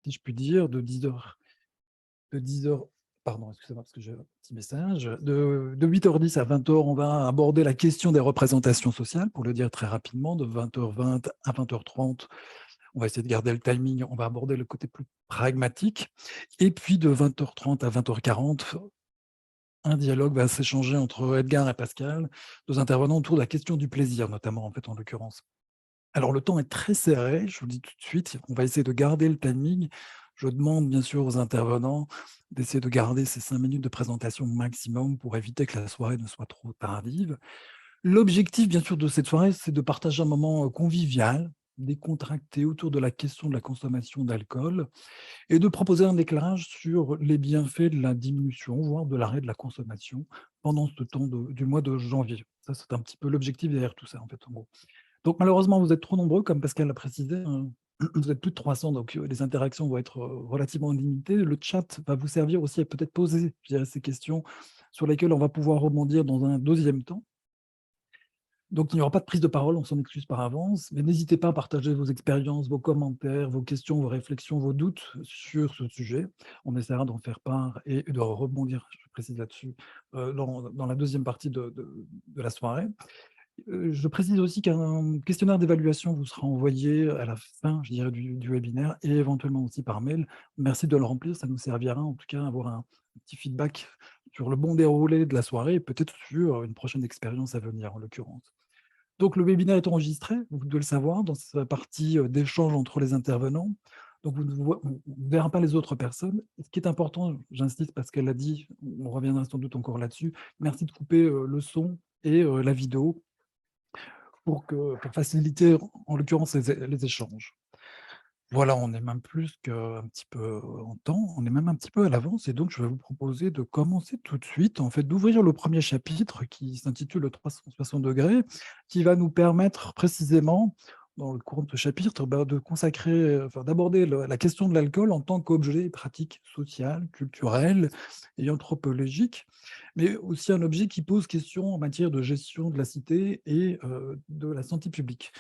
si je puis dire, de 10 heures, pardon, excusez-moi, parce que j'ai un petit message. De 8h10 à 20h, on va aborder la question des représentations sociales, pour le dire très rapidement, de 20h20 à 20h30. On va essayer de garder le timing, on va aborder le côté plus pragmatique. Et puis de 20h30 à 20h40, un dialogue va s'échanger entre Edgar et Pascal, 2 intervenants autour de la question du plaisir, notamment, en fait, en l'occurrence. Alors le temps est très serré, je vous le dis tout de suite, on va essayer de garder le timing. Je demande bien sûr aux intervenants d'essayer de garder ces 5 minutes de présentation maximum pour éviter que la soirée ne soit trop tardive. L'objectif bien sûr de cette soirée, c'est de partager un moment, convivial, décontracté autour de la question de la consommation d'alcool et de proposer un éclairage sur les bienfaits de la diminution, voire de l'arrêt de la consommation pendant ce temps du mois de janvier. Ça, c'est un petit peu l'objectif derrière tout ça en fait, en gros. Donc malheureusement, vous êtes trop nombreux, comme Pascal l'a précisé, hein. Vous êtes plus de 300, donc les interactions vont être, relativement limitées. Le chat va vous servir aussi à peut-être poser, je dirais, ces questions sur lesquelles on va pouvoir rebondir dans un deuxième temps. Donc il n'y aura pas de prise de parole, on s'en excuse par avance, mais n'hésitez pas à partager vos expériences, vos commentaires, vos questions, vos réflexions, vos doutes sur ce sujet. On essaiera d'en faire part et de rebondir, je précise là-dessus, dans la deuxième partie de la soirée. Je précise aussi qu'un questionnaire d'évaluation vous sera envoyé à la fin, je dirais, du webinaire et éventuellement aussi par mail. Merci de le remplir, ça nous servira en tout cas à avoir un petit feedback sur le bon déroulé de la soirée et peut-être sur une prochaine expérience à venir, en l'occurrence. Donc le webinaire est enregistré, vous devez le savoir, dans sa partie, d'échange entre les intervenants. Donc vous ne verrez pas les autres personnes. Et ce qui est important, j'insiste parce qu'elle l'a dit, on reviendra sans doute encore là-dessus, merci de couper, le son et la vidéo pour faciliter, en l'occurrence, les échanges. Voilà, on est même plus qu'un petit peu en temps, on est même un petit peu à l'avance et donc je vais vous proposer de commencer tout de suite, en fait, d'ouvrir le premier chapitre qui s'intitule le 360°, qui va nous permettre précisément, dans le cours de ce chapitre, de consacrer, enfin, d'aborder la question de l'alcool en tant qu'objet et pratique sociale, culturelle et anthropologique, mais aussi un objet qui pose question en matière de gestion de la cité et de la santé publique.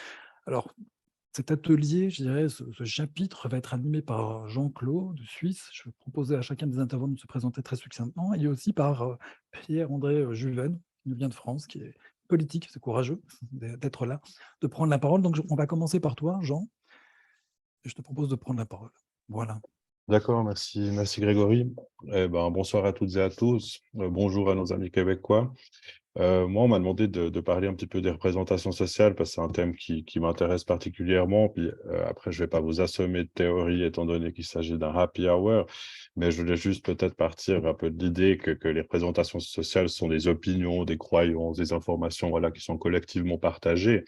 Alors, cet atelier, je dirais, ce chapitre va être animé par Jean-Claude de Suisse. Je vais proposer à chacun des intervenants de se présenter très succinctement et aussi par Pierre-André Juven, qui nous vient de France, qui est politique, c'est courageux d'être là, de prendre la parole. Donc, on va commencer par toi, Jean, et je te propose de prendre la parole. Voilà. D'accord, merci Grégory. Eh ben, bonsoir à toutes et à tous. Bonjour à nos amis québécois. Moi, on m'a demandé de parler un petit peu des représentations sociales parce que c'est un thème qui m'intéresse particulièrement. Puis après, je vais pas vous assommer de théorie étant donné qu'il s'agit d'un happy hour, mais je voulais juste peut-être partir un peu de l'idée que les représentations sociales sont des opinions, des croyances, des informations, voilà, qui sont collectivement partagées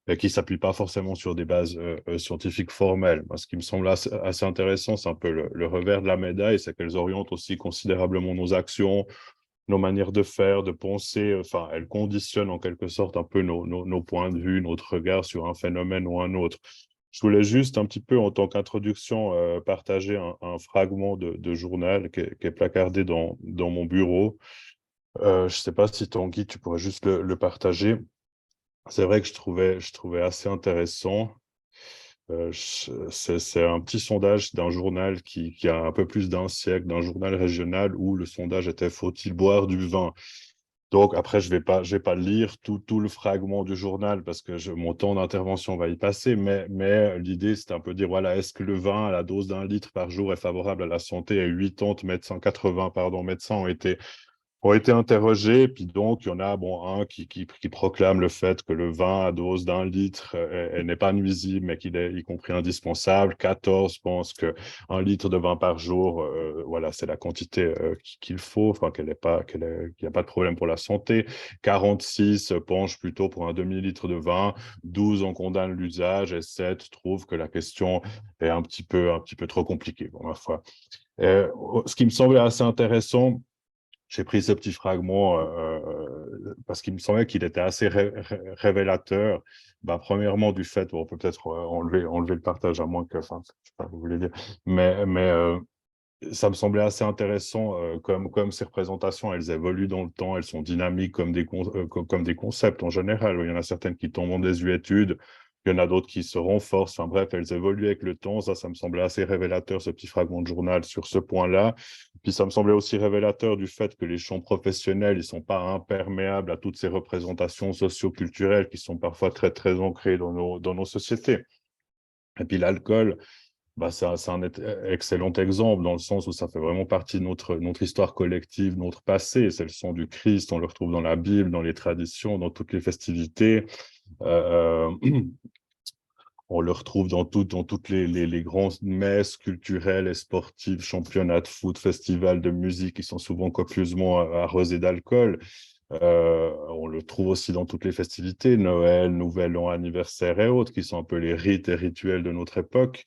et qui s'appuient pas forcément sur des bases scientifiques formelles. Moi, ce qui me semble assez intéressant, c'est un peu le revers de la médaille, c'est qu'elles orientent aussi considérablement nos actions, nos manières de faire, de penser, enfin, elles conditionnent en quelque sorte un peu nos points de vue, notre regard sur un phénomène ou un autre. Je voulais juste un petit peu, en tant qu'introduction, partager un fragment de journal qui est placardé dans mon bureau. Je ne sais pas si Tanguy, tu pourrais juste le partager. C'est vrai que je trouvais assez intéressant. C'est un petit sondage d'un journal qui a un peu plus d'un siècle, d'un journal régional où le sondage était: faut-il boire du vin? Donc après, je vais pas lire tout le fragment du journal parce que mon temps d'intervention va y passer, mais l'idée, c'est un peu dire, voilà, est-ce que le vin à la dose d'un litre par jour est favorable à la santé? Et 80 médecins, 80, pardon, médecins ont été interrogés, puis donc il y en a un qui proclame le fait que le vin à dose d'un litre elle n'est pas nuisible, mais qu'il est y compris indispensable. 14 pensent que 1 litre de vin par jour, voilà, c'est la quantité qu'il faut, enfin qu'il n'y a pas de problème pour la santé. 46 penchent plutôt pour un demi-litre de vin. 12 en condamnent l'usage et 7 trouvent que la question est un petit peu trop compliquée, bon, ma foi. Ce qui me semblait assez intéressant, j'ai pris ce petit fragment parce qu'il me semblait qu'il était assez révélateur. Ben, premièrement, du fait, on peut peut-être enlever le partage à moins que, enfin, je sais pas ce que vous voulez dire, mais ça me semblait assez intéressant comme ces représentations, elles évoluent dans le temps, elles sont dynamiques comme des concepts en général. Il y en a certaines qui tombent en désuétude, Il y en a d'autres qui se renforcent. Enfin bref, elles évoluent avec le temps. Ça me semblait assez révélateur, ce petit fragment de journal sur ce point-là. Puis ça me semblait aussi révélateur du fait que les champs professionnels, ils ne sont pas imperméables à toutes ces représentations socio-culturelles qui sont parfois très, très ancrées dans nos sociétés. Et puis l'alcool, bah, c'est un excellent exemple dans le sens où ça fait vraiment partie de notre histoire collective, notre passé. C'est le sang du Christ, on le retrouve dans la Bible, dans les traditions, dans toutes les festivités. On le retrouve dans toutes les grandes messes culturelles et sportives, championnats de foot, festivals de musique qui sont souvent copieusement arrosés d'alcool. On le trouve aussi dans toutes les festivités, Noël, Nouvel An, anniversaire et autres, qui sont un peu les rites et rituels de notre époque.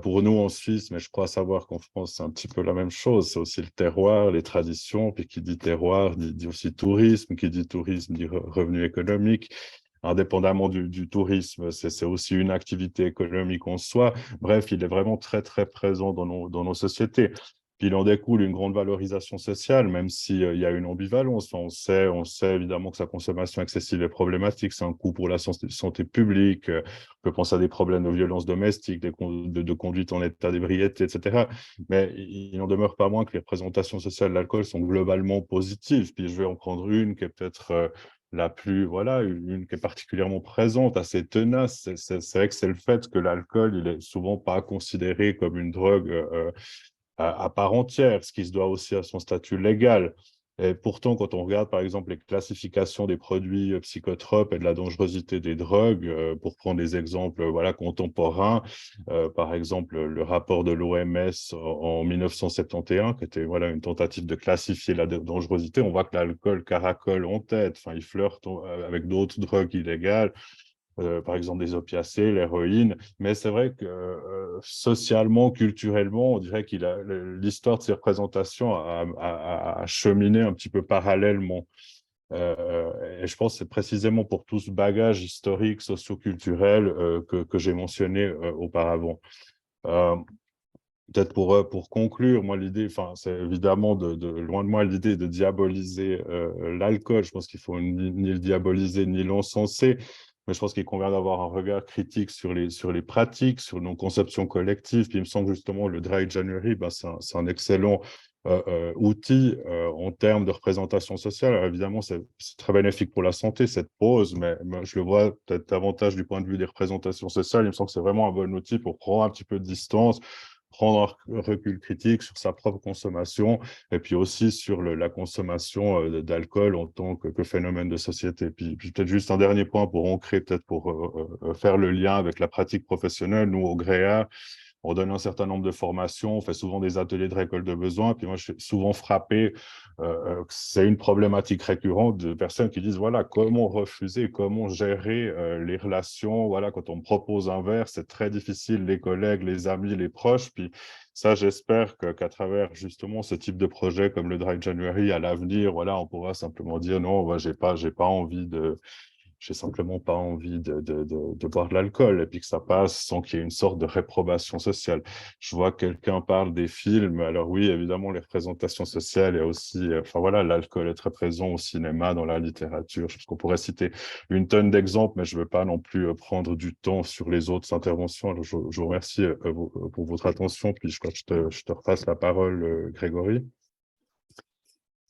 Pour nous en Suisse, mais je crois savoir qu'en France, c'est un petit peu la même chose. C'est aussi le terroir, les traditions. Puis qui dit terroir dit aussi tourisme. Qui dit tourisme dit revenu économique. Indépendamment du tourisme, c'est aussi une activité économique en soi. Bref, il est vraiment très, très présent dans nos sociétés. Puis il en découle une grande valorisation sociale, même s'il y a une ambivalence. Enfin, on sait évidemment que sa consommation excessive est problématique, c'est un coût pour la santé publique. On peut penser à des problèmes de violence domestique, de conduite en état d'ébriété, etc. Mais il n'en demeure pas moins que les représentations sociales de l'alcool sont globalement positives. Puis je vais en prendre une qui est peut-être la plus, voilà, une qui est particulièrement présente, assez tenace. C'est vrai que c'est le fait que l'alcool, il est souvent pas considéré comme une drogue à part entière, ce qui se doit aussi à son statut légal. Et pourtant, quand on regarde, par exemple, les classifications des produits psychotropes et de la dangerosité des drogues, pour prendre des exemples voilà, contemporains, par exemple, le rapport de l'OMS en 1971, qui était voilà, une tentative de classifier la dangerosité, on voit que l'alcool caracole en tête. Enfin, il flirte avec d'autres drogues illégales. Par exemple des opiacés, l'héroïne. Mais c'est vrai que socialement, culturellement, on dirait qu'il a l'histoire de ces représentations a cheminé un petit peu parallèlement. Et je pense que c'est précisément pour tout ce bagage historique, socio-culturel que j'ai mentionné auparavant. Euh, Peut-être pour conclure, moi, l'idée, enfin, c'est évidemment loin de moi l'idée de diaboliser l'alcool. Je pense qu'il faut ni le diaboliser ni l'encenser, mais je pense qu'il convient d'avoir un regard critique sur les pratiques, sur nos conceptions collectives. Puis il me semble justement le Dry January, ben, c'est un excellent outil en termes de représentation sociale. Alors, évidemment, c'est très bénéfique pour la santé, cette pause, mais je le vois peut-être davantage du point de vue des représentations sociales. Il me semble que c'est vraiment un bon outil pour prendre un petit peu de distance, prendre un recul critique sur sa propre consommation et puis aussi sur la consommation d'alcool en tant que phénomène de société. Puis peut-être juste un dernier point pour ancrer, peut-être pour faire le lien avec la pratique professionnelle. Nous, au GREA, on donne un certain nombre de formations, on fait souvent des ateliers de récolte de besoins. Puis moi, je suis souvent frappé que c'est une problématique récurrente de personnes qui disent, voilà, comment refuser, comment gérer les relations. Voilà, quand on me propose un verre, c'est très difficile, les collègues, les amis, les proches. Puis ça, j'espère qu'à travers justement ce type de projet comme le Dry January, à l'avenir, voilà, on pourra simplement dire, non, bah, j'ai pas envie de j'ai simplement pas envie de boire de l'alcool et puis que ça passe sans qu'il y ait une sorte de réprobation sociale. Je vois que quelqu'un parle des films. Alors oui, évidemment, les représentations sociales et aussi, enfin voilà, l'alcool est très présent au cinéma, dans la littérature. Je pense qu'on pourrait citer une tonne d'exemples, mais je ne veux pas non plus prendre du temps sur les autres interventions. Alors, je vous remercie pour votre attention. Puis je crois que je te repasse la parole, Grégory.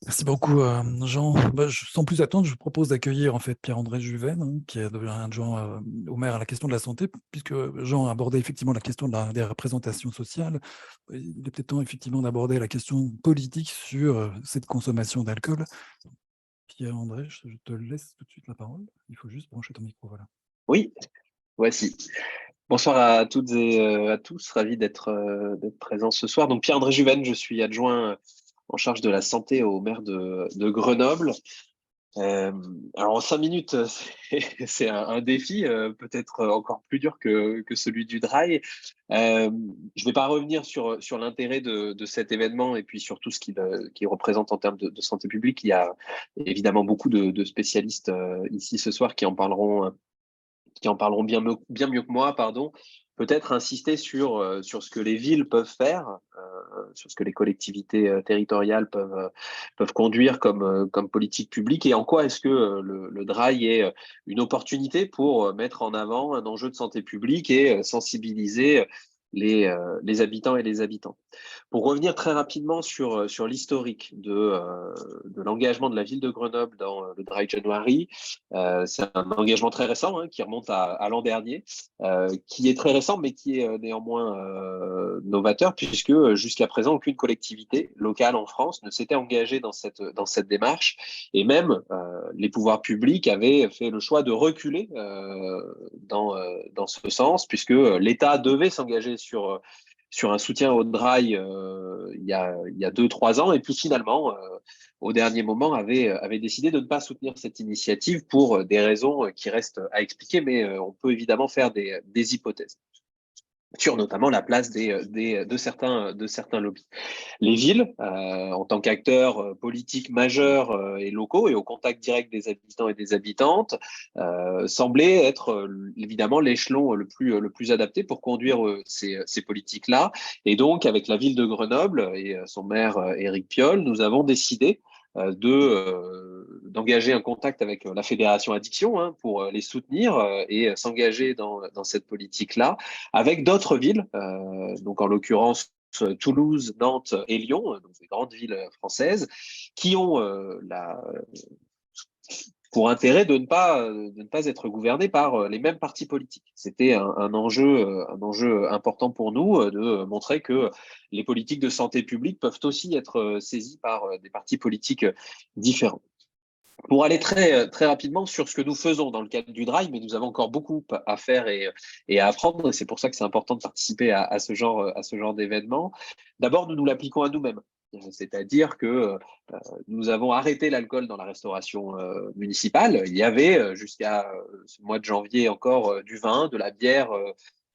Merci beaucoup, Jean. Bah, sans plus attendre, je vous propose d'accueillir en fait Pierre-André Juven, hein, qui est devenu adjoint au maire à la question de la santé, puisque Jean a abordé effectivement la question des représentations sociales. Il est peut-être temps effectivement d'aborder la question politique sur cette consommation d'alcool. Pierre-André, je te laisse tout de suite la parole. Il faut juste brancher ton micro, voilà. Oui, voici. Bonsoir à toutes et à tous, ravi d'être présent ce soir. Donc Pierre-André Juven, je suis adjoint en charge de la santé au maire de Grenoble. Alors en 5 minutes, c'est un défi, peut-être encore plus dur que celui du Dry. Je ne vais pas revenir sur l'intérêt de cet événement et puis sur tout ce qu'il représente en termes de santé publique. Il y a évidemment beaucoup de spécialistes ici ce soir qui en parleront bien mieux que moi, pardon. peut-être insister sur ce que les villes peuvent faire, sur ce que les collectivités territoriales peuvent conduire comme politique publique, et en quoi est-ce que le DRAI est une opportunité pour mettre en avant un enjeu de santé publique et sensibiliser les habitants et les habitantes. Pour revenir très rapidement sur l'historique de l'engagement de la ville de Grenoble dans le Dry January, c'est un engagement très récent, hein, qui remonte à l'an dernier, qui est très récent, mais qui est néanmoins novateur, puisque jusqu'à présent, aucune collectivité locale en France ne s'était engagée dans cette démarche, et même les pouvoirs publics avaient fait le choix de reculer dans ce sens, puisque l'État devait s'engager sur un soutien au DRAI il y a 2-3 ans, et puis finalement, au dernier moment, avait décidé de ne pas soutenir cette initiative pour des raisons qui restent à expliquer, mais on peut évidemment faire des hypothèses sur notamment la place de certains lobbies. Les villes, en tant qu'acteurs politiques majeurs et locaux et au contact direct des habitants et des habitantes, semblaient être évidemment l'échelon le plus adapté pour conduire ces politiques-là. Et donc, avec la ville de Grenoble et son maire Éric Piolle, nous avons décidé d'engager un contact avec la Fédération Addiction, hein, pour les soutenir et s'engager dans cette politique-là, avec d'autres villes, donc en l'occurrence Toulouse, Nantes et Lyon, donc des grandes villes françaises, qui ont pour intérêt de ne pas être gouvernées par les mêmes partis politiques. C'était un enjeu important pour nous de montrer que les politiques de santé publique peuvent aussi être saisies par des partis politiques différents. Pour aller très rapidement sur ce que nous faisons dans le cadre du DRAI, mais nous avons encore beaucoup à faire et à apprendre, et c'est pour ça que c'est important de participer à ce genre d'événement. D'abord, nous l'appliquons à nous-mêmes. C'est-à-dire que nous avons arrêté l'alcool dans la restauration municipale. Il y avait jusqu'à ce mois de janvier encore du vin, de la bière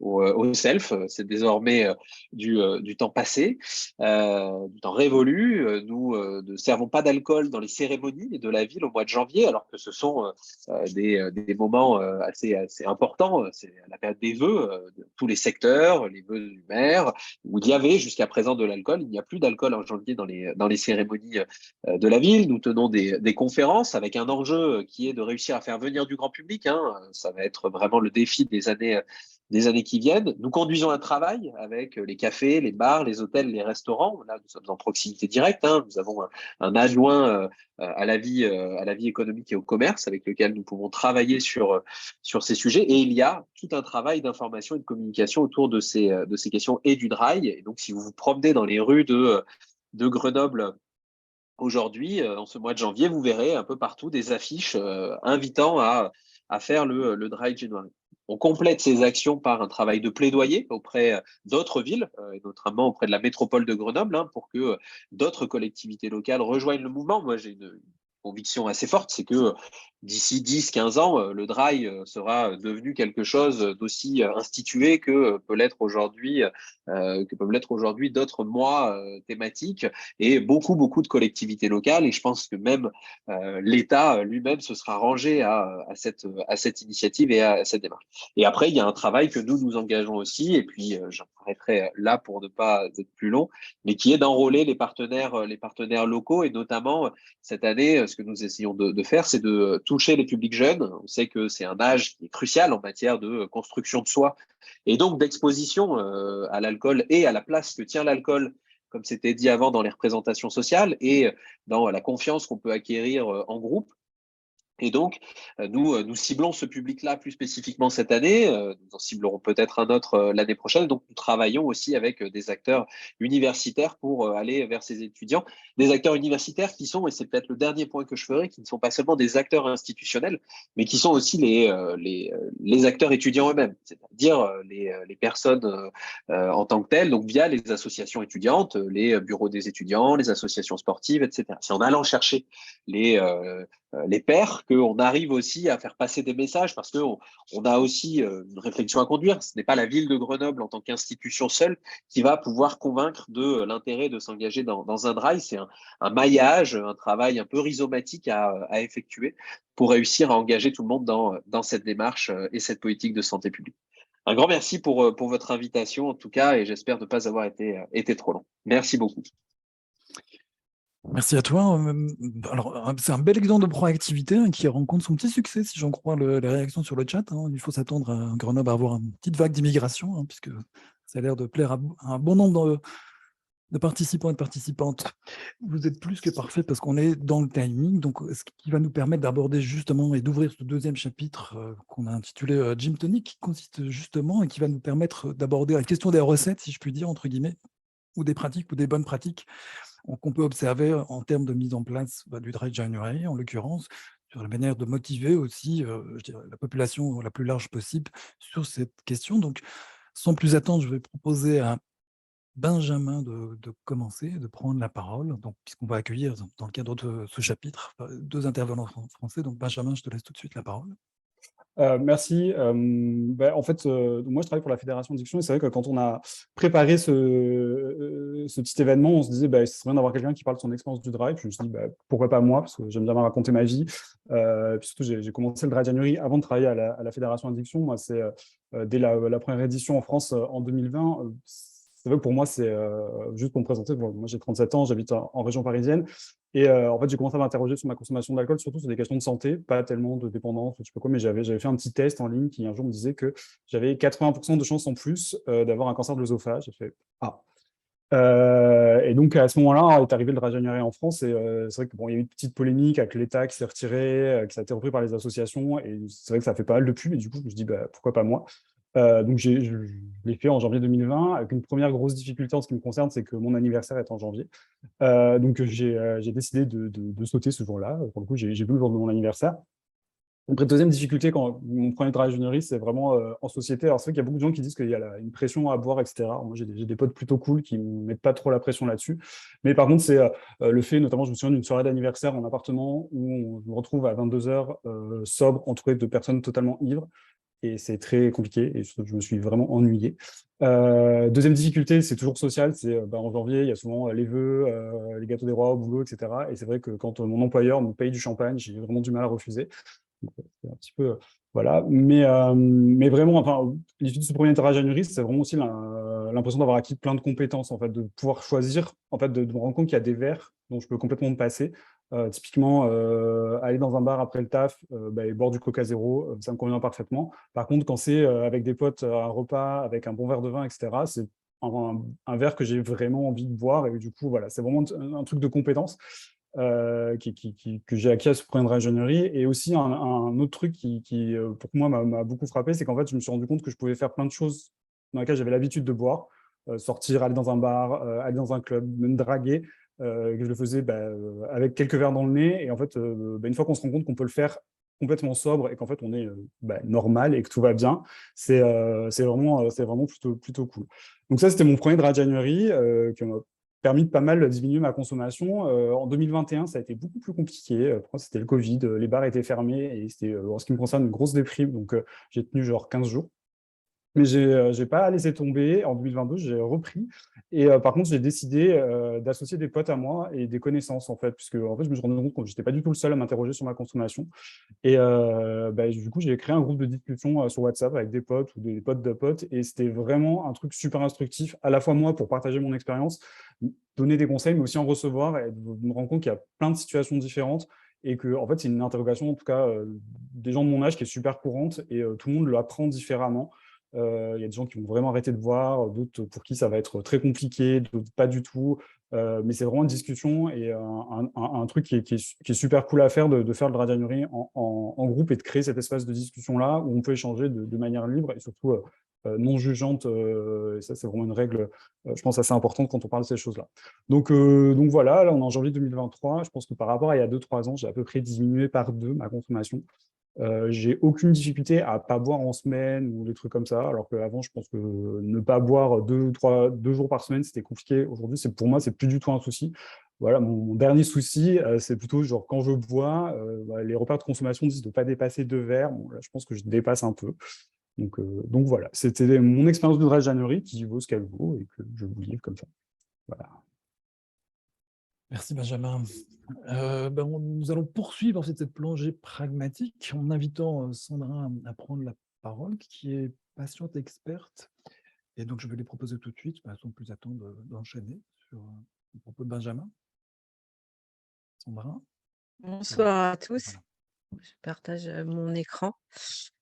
au self. C'est désormais du temps passé, du temps révolu. Nous ne servons pas d'alcool dans les cérémonies de la ville au mois de janvier, alors que ce sont des moments assez importants. C'est la période des vœux de tous les secteurs, les vœux du maire, où il y avait jusqu'à présent de l'alcool. Il n'y a plus d'alcool en janvier dans les cérémonies de la ville. Nous tenons des conférences avec un enjeu qui est de réussir à faire venir du grand public, hein. Ça va être vraiment le défi des années qui viennent. Nous conduisons un travail avec les cafés, les bars, les hôtels, les restaurants. Là, nous sommes en proximité directe, hein. Nous avons un adjoint à la vie économique et au commerce avec lequel nous pouvons travailler sur ces sujets. Et il y a tout un travail d'information et de communication autour de ces questions et du DRAI. Et donc, si vous vous promenez dans les rues de Grenoble aujourd'hui, en ce mois de janvier, vous verrez un peu partout des affiches invitant à faire le Dry January. On complète ces actions par un travail de plaidoyer auprès d'autres villes, et notamment auprès de la métropole de Grenoble, hein, pour que d'autres collectivités locales rejoignent le mouvement. Moi, j'ai une conviction assez forte, c'est que d'ici 10-15 ans, le DRAI sera devenu quelque chose d'aussi institué que peuvent l'être aujourd'hui d'autres mois thématiques et beaucoup de collectivités locales. Et je pense que même l'État lui-même se sera rangé à cette initiative et à cette démarche. Et après, il y a un travail que nous engageons aussi, et puis j'en arrêterai là pour ne pas être plus long, mais qui est d'enrôler les partenaires locaux, et notamment cette année, ce que nous essayons de faire, c'est de toucher les publics jeunes. On sait que c'est un âge qui est crucial en matière de construction de soi et donc d'exposition à l'alcool et à la place que tient l'alcool, comme c'était dit avant, dans les représentations sociales et dans la confiance qu'on peut acquérir en groupe. Et donc, nous ciblons ce public-là plus spécifiquement cette année. Nous en ciblerons peut-être un autre l'année prochaine. Donc, nous travaillons aussi avec des acteurs universitaires pour aller vers ces étudiants. Des acteurs universitaires qui sont, et c'est peut-être le dernier point que je ferai, qui ne sont pas seulement des acteurs institutionnels, mais qui sont aussi les acteurs étudiants eux-mêmes, c'est-à-dire les personnes en tant que telles, donc via les associations étudiantes, les bureaux des étudiants, les associations sportives, etc. C'est en allant chercher les pairs, qu'on arrive aussi à faire passer des messages, parce qu'on a aussi une réflexion à conduire. Ce n'est pas la ville de Grenoble en tant qu'institution seule qui va pouvoir convaincre de l'intérêt de s'engager dans un DRAI. C'est un maillage, un travail un peu rhizomatique à effectuer pour réussir à engager tout le monde dans cette démarche et cette politique de santé publique. Un grand merci pour votre invitation, en tout cas, et j'espère ne pas avoir été trop long. Merci beaucoup. Merci à toi. Alors, c'est un bel exemple de proactivité qui rencontre son petit succès, si j'en crois les réactions sur le chat. Il faut s'attendre à Grenoble à avoir une petite vague d'immigration, puisque ça a l'air de plaire à un bon nombre de participants et de participantes. Vous êtes plus que parfait parce qu'on est dans le timing, donc ce qui va nous permettre d'aborder justement et d'ouvrir ce deuxième chapitre qu'on a intitulé Gym Tonic, qui consiste justement et qui va nous permettre d'aborder la question des recettes, si je puis dire, entre guillemets, ou des pratiques ou des bonnes pratiques qu'on peut observer en termes de mise en place du Dry January, en l'occurrence, sur la manière de motiver aussi je dirais, la population la plus large possible sur cette question. Donc, sans plus attendre, je vais proposer à Benjamin de commencer, de prendre la parole, donc, puisqu'on va accueillir dans le cadre de ce chapitre 2 intervenants français. Donc, Benjamin, je te laisse tout de suite la parole. Merci. En fait, moi, je travaille pour la Fédération Diction et c'est vrai que quand on a préparé ce petit événement, on se disait ce serait bien d'avoir quelqu'un qui parle de son expérience du dry. Puis je me suis dit pourquoi pas moi, parce que j'aime bien raconter ma vie. Puis surtout, j'ai commencé le Dry January avant de travailler à la Fédération Addiction. Moi, c'est dès la première édition en France en 2020. C'est vrai que pour moi, c'est juste pour me présenter. Moi, j'ai 37 ans, j'habite en région parisienne. Et en fait, j'ai commencé à m'interroger sur ma consommation d'alcool, surtout sur des questions de santé, pas tellement de dépendance, ou je sais pas quoi, mais j'avais fait un petit test en ligne qui un jour me disait que j'avais 80% de chances en plus d'avoir un cancer de l'œsophage. J'ai fait ah. Et donc à ce moment-là est arrivé le Dry January en France et c'est vrai que il y a eu une petite polémique avec l'État qui s'est retiré, qui ça a été repris par les associations et c'est vrai que ça fait pas mal de pub et du coup je me dis pourquoi pas moi. Donc je l'ai fait en janvier 2020 avec une première grosse difficulté en ce qui me concerne, c'est que mon anniversaire est en janvier. Donc j'ai décidé de sauter ce jour-là. Pour le coup, j'ai vu le jour de mon anniversaire. Après, deuxième difficulté, quand mon premier Dry January, c'est vraiment en société. Alors, c'est vrai qu'il y a beaucoup de gens qui disent qu'il y a une pression à boire, etc. Moi, j'ai des potes plutôt cool qui ne mettent pas trop la pression là-dessus. Mais par contre, c'est le fait, notamment, je me souviens d'une soirée d'anniversaire en appartement où on me retrouve à 22h sobre, entouré de personnes totalement ivres. Et c'est très compliqué et je me suis vraiment ennuyé. Deuxième difficulté, c'est toujours social. C'est en janvier, il y a souvent les vœux, les gâteaux des rois au boulot, etc. Et c'est vrai que quand mon employeur me paye du champagne, j'ai vraiment du mal à refuser. C'est un petit peu voilà, mais vraiment, enfin, l'issue de ce premier Dry January, c'est vraiment aussi l'impression d'avoir acquis plein de compétences, en fait, de pouvoir choisir, en fait, de me rendre compte qu'il y a des verres dont je peux complètement me passer. Typiquement, aller dans un bar après le taf et boire du Coca Zéro, ça me convient parfaitement. Par contre, quand c'est avec des potes, un repas, avec un bon verre de vin, etc., c'est un verre que j'ai vraiment envie de boire. Et du coup, voilà, c'est vraiment un truc de compétence que j'ai acquis à ce premier Dry January. Et aussi, un autre truc qui pour moi, m'a beaucoup frappé, c'est qu'en fait, je me suis rendu compte que je pouvais faire plein de choses dans lesquelles j'avais l'habitude de boire. Sortir, aller dans un bar, aller dans un club, même draguer, que je le faisais avec quelques verres dans le nez. Et en fait, une fois qu'on se rend compte qu'on peut le faire complètement sobre et qu'en fait, on est normal et que tout va bien, c'est vraiment plutôt cool. Donc ça, c'était mon premier Dry January qui m'a permis de pas mal diminuer ma consommation. En 2021, ça a été beaucoup plus compliqué. C'était le Covid, les bars étaient fermés et c'était, en ce qui me concerne, une grosse déprime. Donc, j'ai tenu genre 15 jours. Mais j'ai pas laissé tomber. En 2022, j'ai repris. Et par contre, j'ai décidé d'associer des potes à moi et des connaissances, en fait, puisque en fait, je me suis rendu compte que je n'étais pas du tout le seul à m'interroger sur ma consommation. Et du coup, j'ai créé un groupe de discussion sur WhatsApp avec des potes ou des potes de potes. Et c'était vraiment un truc super instructif, à la fois moi pour partager mon expérience, donner des conseils, mais aussi en recevoir et de me rendre compte qu'il y a plein de situations différentes et que en fait, c'est une interrogation, en tout cas, des gens de mon âge qui est super courante et tout le monde l'apprend différemment. Il y a des gens qui vont vraiment arrêter de voir, d'autres pour qui ça va être très compliqué, d'autres pas du tout. Mais c'est vraiment une discussion et un truc qui est super cool à faire, de faire le Dry January en groupe et de créer cet espace de discussion-là où on peut échanger de manière libre et surtout non jugeante. Et ça, c'est vraiment une règle, je pense, assez importante quand on parle de ces choses-là. Donc voilà, là, on est en janvier 2023. Je pense que par rapport à il y a 2-3 ans, j'ai à peu près diminué par 2 ma consommation. J'ai aucune difficulté à pas boire en semaine ou des trucs comme ça, alors qu'avant, je pense que ne pas boire 2 jours par semaine, c'était compliqué. Aujourd'hui, pour moi, c'est plus du tout un souci. Voilà, mon dernier souci, c'est plutôt genre quand je bois, les repères de consommation disent de ne pas dépasser 2 verres. Bon, là, je pense que je dépasse un peu. Donc voilà, c'était mon expérience de Dry January qui vaut ce qu'elle vaut et que je vous livre comme ça. Voilà. Merci Benjamin. Nous allons poursuivre cette plongée pragmatique en invitant Sandra à prendre la parole, qui est patientes expertes. Et donc, je vais les proposer tout de suite, sans plus attendre d'enchaîner sur le propos de Benjamin. Sandra. Bonsoir à tous. Voilà. Je partage mon écran.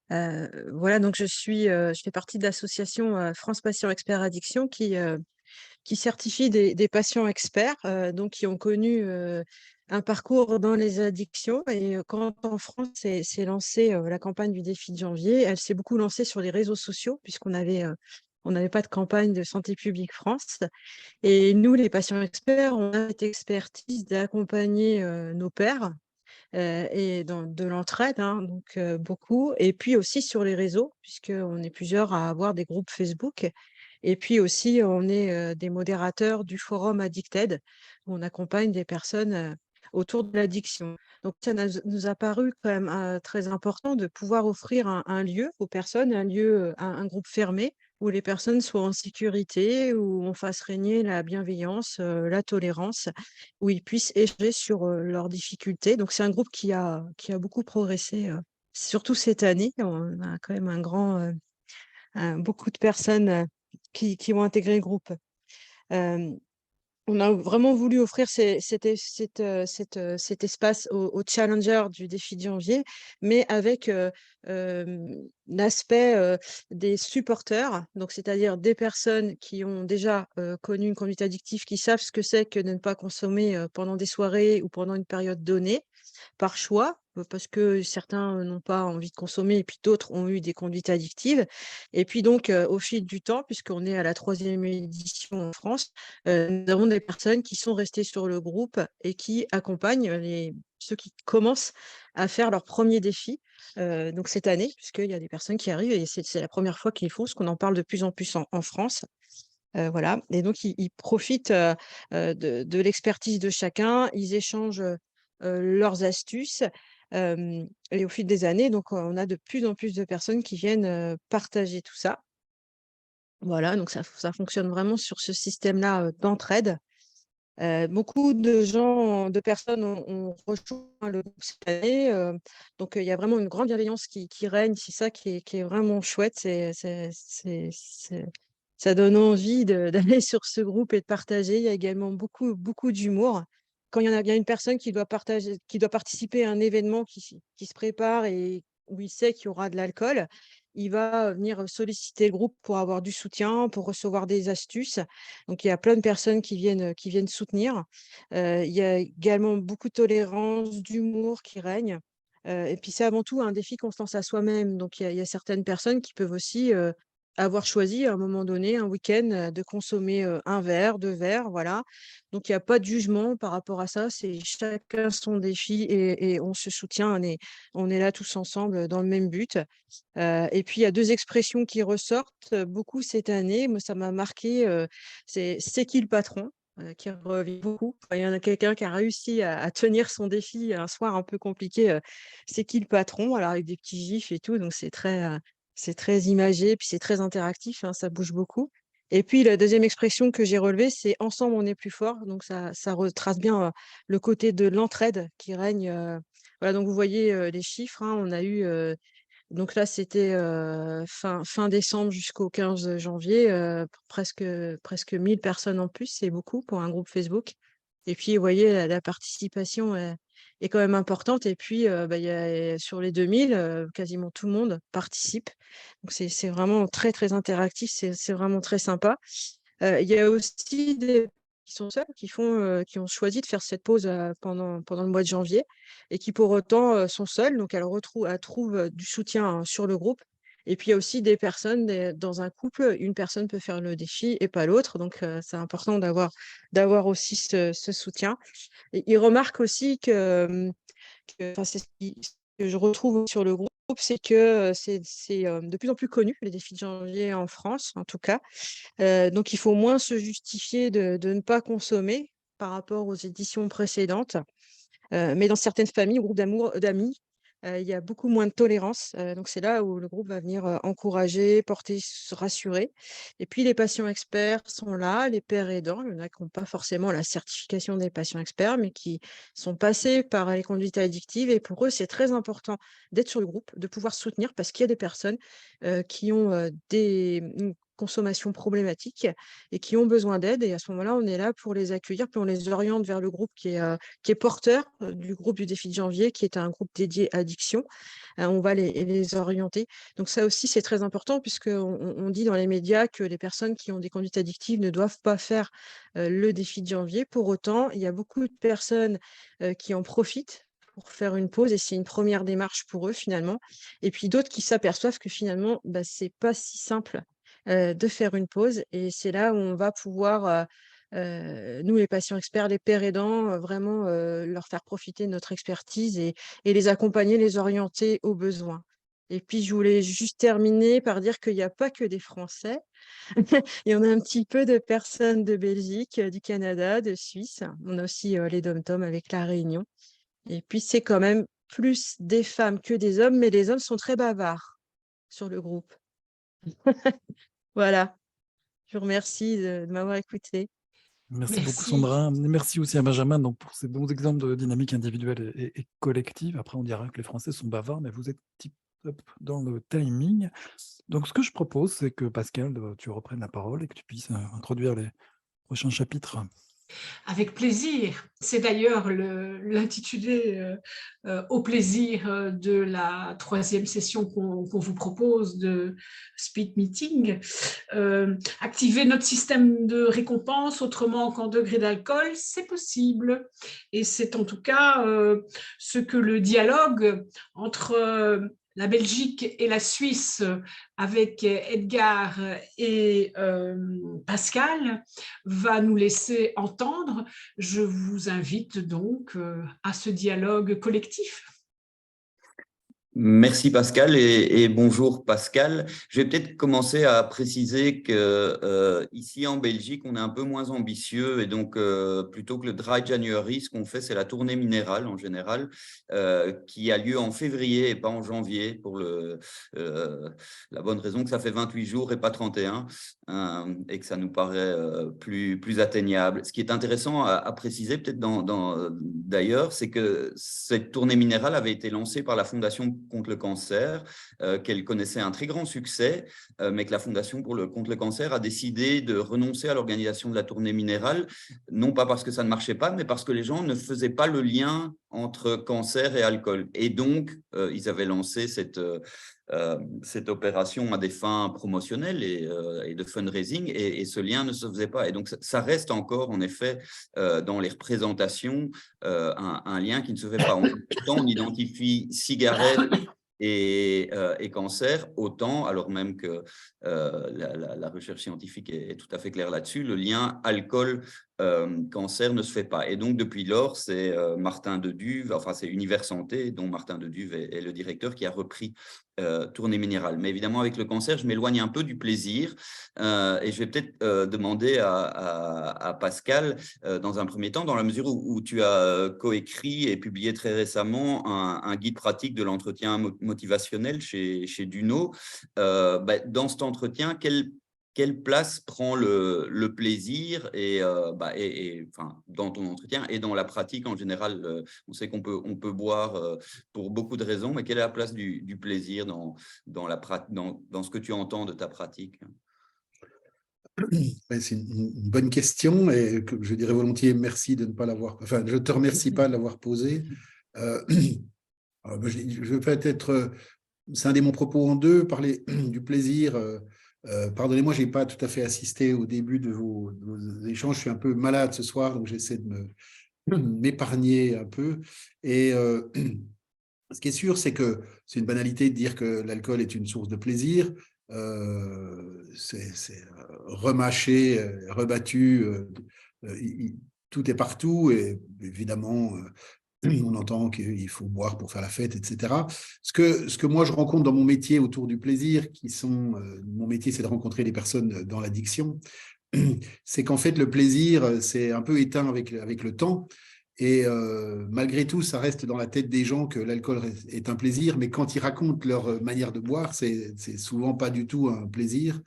Voilà, donc je fais partie de l'association France Patients Experts Addiction qui certifie des patients experts, donc qui ont connu un parcours dans les addictions. Et quand en France s'est lancée la campagne du défi de janvier, elle s'est beaucoup lancée sur les réseaux sociaux on n'avait pas de campagne de Santé publique France. Et nous, les patients experts, on a cette expertise d'accompagner nos pairs et de l'entraide, hein, donc beaucoup. Et puis aussi sur les réseaux, puisqu'on est plusieurs à avoir des groupes Facebook. Et puis aussi, on est des modérateurs du forum Addicted, où on accompagne des personnes autour de l'addiction. Donc, ça nous a paru quand même très important de pouvoir offrir un lieu aux personnes, un groupe fermé, où les personnes soient en sécurité, où on fasse régner la bienveillance, la tolérance, où ils puissent échanger sur leurs difficultés. Donc, c'est un groupe qui a beaucoup progressé, surtout cette année. On a quand même beaucoup de personnes qui ont intégré le groupe. On a vraiment voulu offrir cet espace aux challengers du défi de janvier, mais avec l'aspect des supporters, donc c'est-à-dire des personnes qui ont déjà connu une conduite addictive, qui savent ce que c'est que de ne pas consommer pendant des soirées ou pendant une période donnée, par choix, parce que certains n'ont pas envie de consommer et puis d'autres ont eu des conduites addictives. Et puis donc, au fil du temps, puisqu'on est à la 3e édition en France, nous avons des personnes qui sont restées sur le groupe et qui accompagnent ceux qui commencent à faire leur premier défi. Donc cette année, puisqu'il y a des personnes qui arrivent et c'est la première fois qu'ils font, parce qu'on en parle de plus en plus en France. Voilà. Et donc, ils profitent de l'expertise de chacun, ils échangent leurs astuces. Et au fil des années, donc, on a de plus en plus de personnes qui viennent partager tout ça. Voilà, donc ça fonctionne vraiment sur ce système-là d'entraide. Beaucoup de personnes ont rejoint le groupe cette année. Donc, il y a vraiment une grande bienveillance qui règne. C'est ça qui est vraiment chouette. Ça donne envie d'aller sur ce groupe et de partager. Il y a également beaucoup, beaucoup d'humour. Quand il y a une personne qui doit participer à un événement qui se prépare et où il sait qu'il y aura de l'alcool, il va venir solliciter le groupe pour avoir du soutien, pour recevoir des astuces. Donc, il y a plein de personnes qui viennent soutenir. Il y a également beaucoup de tolérance, d'humour qui règne. Et puis, c'est avant tout un défi qu'on se lance à soi-même. Donc, il y a certaines personnes qui peuvent aussi avoir choisi à un moment donné, un week-end, de consommer un verre, 2 verres, voilà. Donc, il n'y a pas de jugement par rapport à ça. C'est chacun son défi et on se soutient. On est là tous ensemble dans le même but. Et puis, il y a 2 expressions qui ressortent beaucoup cette année. Moi, ça m'a marqué. C'est qui le patron, qui revient beaucoup. Quand il y en a quelqu'un qui a réussi à tenir son défi un soir un peu compliqué, c'est qui le patron? Alors, avec des petits gifs et tout. Donc, c'est très imagé, puis c'est très interactif, hein, ça bouge beaucoup. Et puis, la deuxième expression que j'ai relevée, c'est ensemble, on est plus fort. Donc, ça retrace bien le côté de l'entraide qui règne. Voilà, donc vous voyez les chiffres, hein. On a eu donc là, c'était fin décembre jusqu'au 15 janvier, presque 1000 personnes en plus, c'est beaucoup pour un groupe Facebook. Et puis, vous voyez, la participation est quand même importante. Et puis, il y a, sur les 2000, quasiment tout le monde participe. Donc, c'est vraiment très, très interactif, c'est vraiment très sympa. Il y a aussi des qui sont seuls, qui ont choisi de faire cette pause pendant le mois de janvier et qui pour autant sont seuls. Donc, elles trouvent du soutien, hein, sur le groupe. Et puis, il y a aussi des personnes, dans un couple, une personne peut faire le défi et pas l'autre. Donc, c'est important d'avoir aussi ce soutien. Et ils remarquent aussi enfin, c'est ce que je retrouve sur le groupe, c'est que c'est de plus en plus connu, les défis de janvier en France, en tout cas. Donc, il faut moins se justifier de ne pas consommer par rapport aux éditions précédentes. Mais dans certaines familles ou groupes d'amis, il y a beaucoup moins de tolérance. Donc c'est là où le groupe va venir encourager, porter, rassurer. Et puis les patients experts sont là, les pairs aidants. Il y en a qui n'ont pas forcément la certification des patients experts, mais qui sont passés par les conduites addictives. Et pour eux, c'est très important d'être sur le groupe, de pouvoir soutenir, parce qu'il y a des personnes qui ont une consommation problématique et qui ont besoin d'aide. Et à ce moment-là, on est là pour les accueillir, puis on les oriente vers le groupe qui est porteur du groupe du défi de janvier, qui est un groupe dédié addiction. On va les orienter. Donc ça aussi, c'est très important, puisqu'on dit dans les médias que les personnes qui ont des conduites addictives ne doivent pas faire le défi de janvier. Pour autant, il y a beaucoup de personnes qui en profitent pour faire une pause, et c'est une première démarche pour eux finalement. Et puis d'autres qui s'aperçoivent que finalement, c'est pas si simple de faire une pause, et c'est là où on va pouvoir, nous les patients experts, les pairs aidants, vraiment leur faire profiter de notre expertise et les accompagner, les orienter aux besoins. Et puis je voulais juste terminer par dire qu'il n'y a pas que des Français. Il y en a un petit peu de personnes de Belgique, du Canada, de Suisse. On a aussi les DOM-TOM avec La Réunion. Et puis c'est quand même plus des femmes que des hommes, mais les hommes sont très bavards sur le groupe. Voilà, je vous remercie de m'avoir écouté. Merci beaucoup, Merci. Sandra. Merci aussi à Benjamin donc, pour ces bons exemples de dynamique individuelle et collective. Après, on dira que les Français sont bavards, mais vous êtes tip-top dans le timing. Donc, ce que je propose, c'est que Pascal, tu reprennes la parole et que tu puisses introduire les prochains chapitres. Avec plaisir. C'est d'ailleurs l'intitulé au plaisir de la 3e session qu'on vous propose de Speed Meeting. Activer notre système de récompense autrement qu'en degré d'alcool, c'est possible. Et c'est en tout cas ce que le dialogue entre la Belgique et la Suisse avec Edgar et Pascal va nous laisser entendre. Je vous invite donc à ce dialogue collectif. Merci Pascal et bonjour Pascal. Je vais peut-être commencer à préciser que ici en Belgique, on est un peu moins ambitieux et donc plutôt que le Dry January, ce qu'on fait, c'est la tournée minérale en général qui a lieu en février et pas en janvier pour la bonne raison que ça fait 28 jours et pas 31 et que ça nous paraît plus atteignable. Ce qui est intéressant à préciser peut-être d'ailleurs, c'est que cette tournée minérale avait été lancée par la Fondation contre le cancer, qu'elle connaissait un très grand succès, mais que la Fondation contre le cancer a décidé de renoncer à l'organisation de la tournée minérale, non pas parce que ça ne marchait pas, mais parce que les gens ne faisaient pas le lien entre cancer et alcool. Et donc, ils avaient lancé cette opération à des fins promotionnelles et de fundraising, et ce lien ne se faisait pas. Et donc, ça reste encore, en effet, dans les représentations, un lien qui ne se fait pas. Autant on identifie cigarettes et cancer, autant, alors même que la recherche scientifique est tout à fait claire là-dessus, le lien alcool-cancer ne se fait pas. Et donc, depuis lors, c'est Martin Deduve, enfin c'est Univers Santé, dont Martin Deduve est le directeur, qui a repris tournée minérale. Mais évidemment, avec le cancer, je m'éloigne un peu du plaisir et je vais peut-être demander à Pascal, dans un premier temps, dans la mesure où tu as coécrit et publié très récemment un guide pratique de l'entretien motivationnel chez Duno. Dans cet entretien, quelle place prend le plaisir dans ton entretien et dans la pratique en général? On sait qu'on peut boire pour beaucoup de raisons, mais quelle est la place du plaisir dans ce que tu entends de ta pratique? C'est une bonne question et que je dirais volontiers merci de ne pas l'avoir. Enfin, je ne te remercie pas de l'avoir posée. Je vais peut-être, scinder mon propos en deux, parler du plaisir. Pardonnez-moi, je n'ai pas tout à fait assisté au début de vos échanges. Je suis un peu malade ce soir, donc j'essaie de m'épargner un peu. Et ce qui est sûr, c'est que c'est une banalité de dire que l'alcool est une source de plaisir. C'est remâché, rebattu, tout est partout, et évidemment, on entend qu'il faut boire pour faire la fête, etc. Ce que moi je rencontre dans mon métier autour du plaisir, mon métier c'est de rencontrer des personnes dans l'addiction, c'est qu'en fait le plaisir c'est un peu éteint avec le temps, Et malgré tout, ça reste dans la tête des gens que l'alcool est un plaisir, mais quand ils racontent leur manière de boire, c'est souvent pas du tout un plaisir.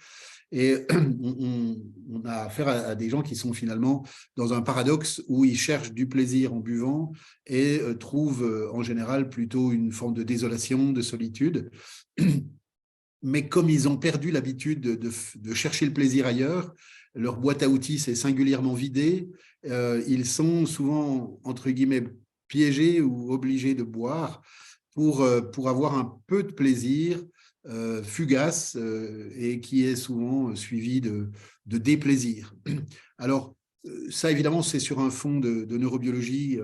Et on a affaire à des gens qui sont finalement dans un paradoxe où ils cherchent du plaisir en buvant et trouvent en général plutôt une forme de désolation, de solitude. Mais comme ils ont perdu l'habitude de chercher le plaisir ailleurs, leur boîte à outils s'est singulièrement vidée, ils sont souvent, entre guillemets, piégés ou obligés de boire pour avoir un peu de plaisir fugace et qui est souvent suivi de déplaisir. Alors, ça, évidemment, c'est sur un fond de neurobiologie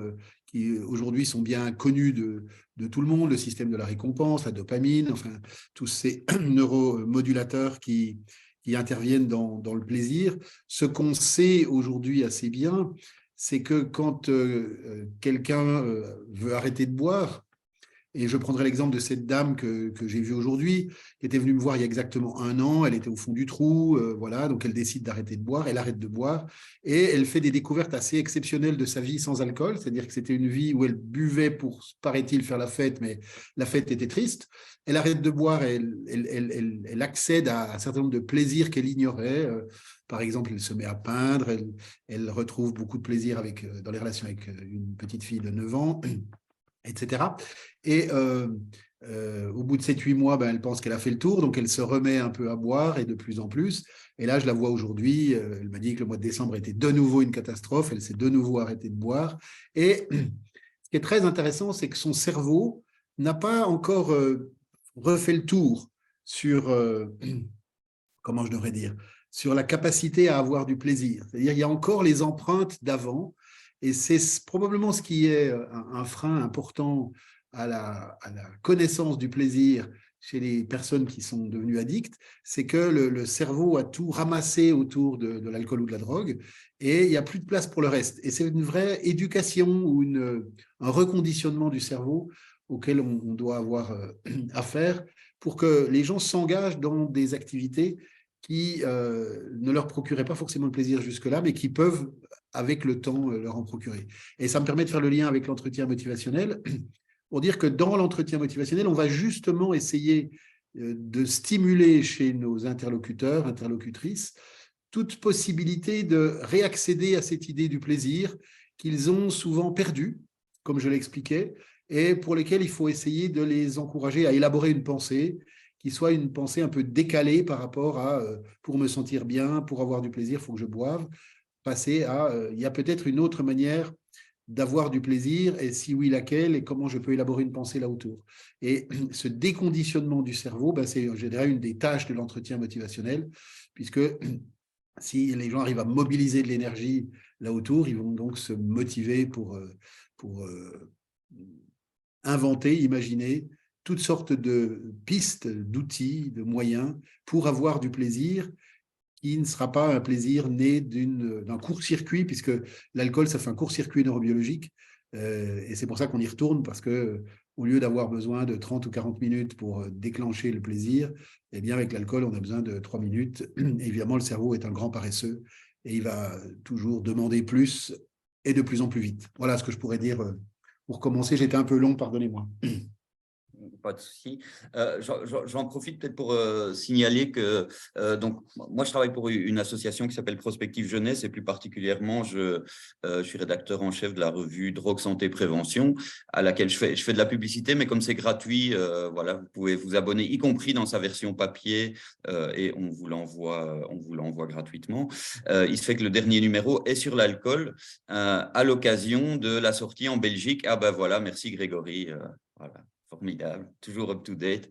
qui, aujourd'hui, sont bien connus de tout le monde, le système de la récompense, la dopamine, enfin, tous ces neuromodulateurs qui interviennent dans le plaisir. Ce qu'on sait aujourd'hui assez bien, c'est que quand quelqu'un veut arrêter de boire, et je prendrai l'exemple de cette dame que j'ai vue aujourd'hui, qui était venue me voir il y a exactement 1 an. Elle était au fond du trou, voilà, donc elle décide d'arrêter de boire, elle arrête de boire, et elle fait des découvertes assez exceptionnelles de sa vie sans alcool, c'est-à-dire que c'était une vie où elle buvait pour, paraît-il, faire la fête, mais la fête était triste. Elle arrête de boire, elle accède à un certain nombre de plaisirs qu'elle ignorait. Par exemple, elle se met à peindre, elle retrouve beaucoup de plaisir dans les relations avec une petite fille de 9 ans, etc. Et au bout de 7-8 mois, elle pense qu'elle a fait le tour, donc elle se remet un peu à boire et de plus en plus. Et là, je la vois aujourd'hui, elle m'a dit que le mois de décembre était de nouveau une catastrophe, elle s'est de nouveau arrêtée de boire. Et ce qui est très intéressant, c'est que son cerveau n'a pas encore refait le tour sur, comment je devrais dire, sur la capacité à avoir du plaisir. C'est-à-dire qu'il y a encore les empreintes d'avant. Et c'est probablement ce qui est un frein important à la connaissance du plaisir chez les personnes qui sont devenues addictes, c'est que le cerveau a tout ramassé autour de l'alcool ou de la drogue et il n'y a plus de place pour le reste. Et c'est une vraie éducation ou un reconditionnement du cerveau auquel on doit avoir affaire pour que les gens s'engagent dans des activités qui ne leur procuraient pas forcément de plaisir jusque-là, mais qui peuvent, avec le temps, leur en procurer. Et ça me permet de faire le lien avec l'entretien motivationnel, pour dire que dans l'entretien motivationnel, on va justement essayer de stimuler chez nos interlocuteurs, interlocutrices, toute possibilité de réaccéder à cette idée du plaisir qu'ils ont souvent perdue, comme je l'expliquais, et pour lesquels il faut essayer de les encourager à élaborer une pensée qui soit une pensée un peu décalée par rapport à pour me sentir bien, pour avoir du plaisir, il faut que je boive, passer à il y a peut-être une autre manière d'avoir du plaisir, et si oui, laquelle, et comment je peux élaborer une pensée là autour. Et ce déconditionnement du cerveau, c'est, je dirais, une des tâches de l'entretien motivationnel, puisque si les gens arrivent à mobiliser de l'énergie là autour, ils vont donc se motiver pour inventer, imaginer toutes sortes de pistes, d'outils, de moyens pour avoir du plaisir qui ne sera pas un plaisir né d'un court-circuit, puisque l'alcool, ça fait un court-circuit neurobiologique. Et c'est pour ça qu'on y retourne, parce qu'au lieu d'avoir besoin de 30 ou 40 minutes pour déclencher le plaisir, eh bien, avec l'alcool, on a besoin de 3 minutes. Évidemment, le cerveau est un grand paresseux et il va toujours demander plus et de plus en plus vite. Voilà ce que je pourrais dire pour commencer. J'étais un peu long, pardonnez-moi. Pas de souci. J'en profite peut-être pour signaler que donc, moi, je travaille pour une association qui s'appelle Prospective Jeunesse et plus particulièrement, je suis rédacteur en chef de la revue Drogue, Santé, Prévention à laquelle je fais de la publicité, mais comme c'est gratuit, voilà, vous pouvez vous abonner, y compris dans sa version papier et on vous l'envoie gratuitement. Il se fait que le dernier numéro est sur l'alcool à l'occasion de la sortie en Belgique. Ah ben voilà, merci Grégory. Voilà. Formidable, toujours up-to-date.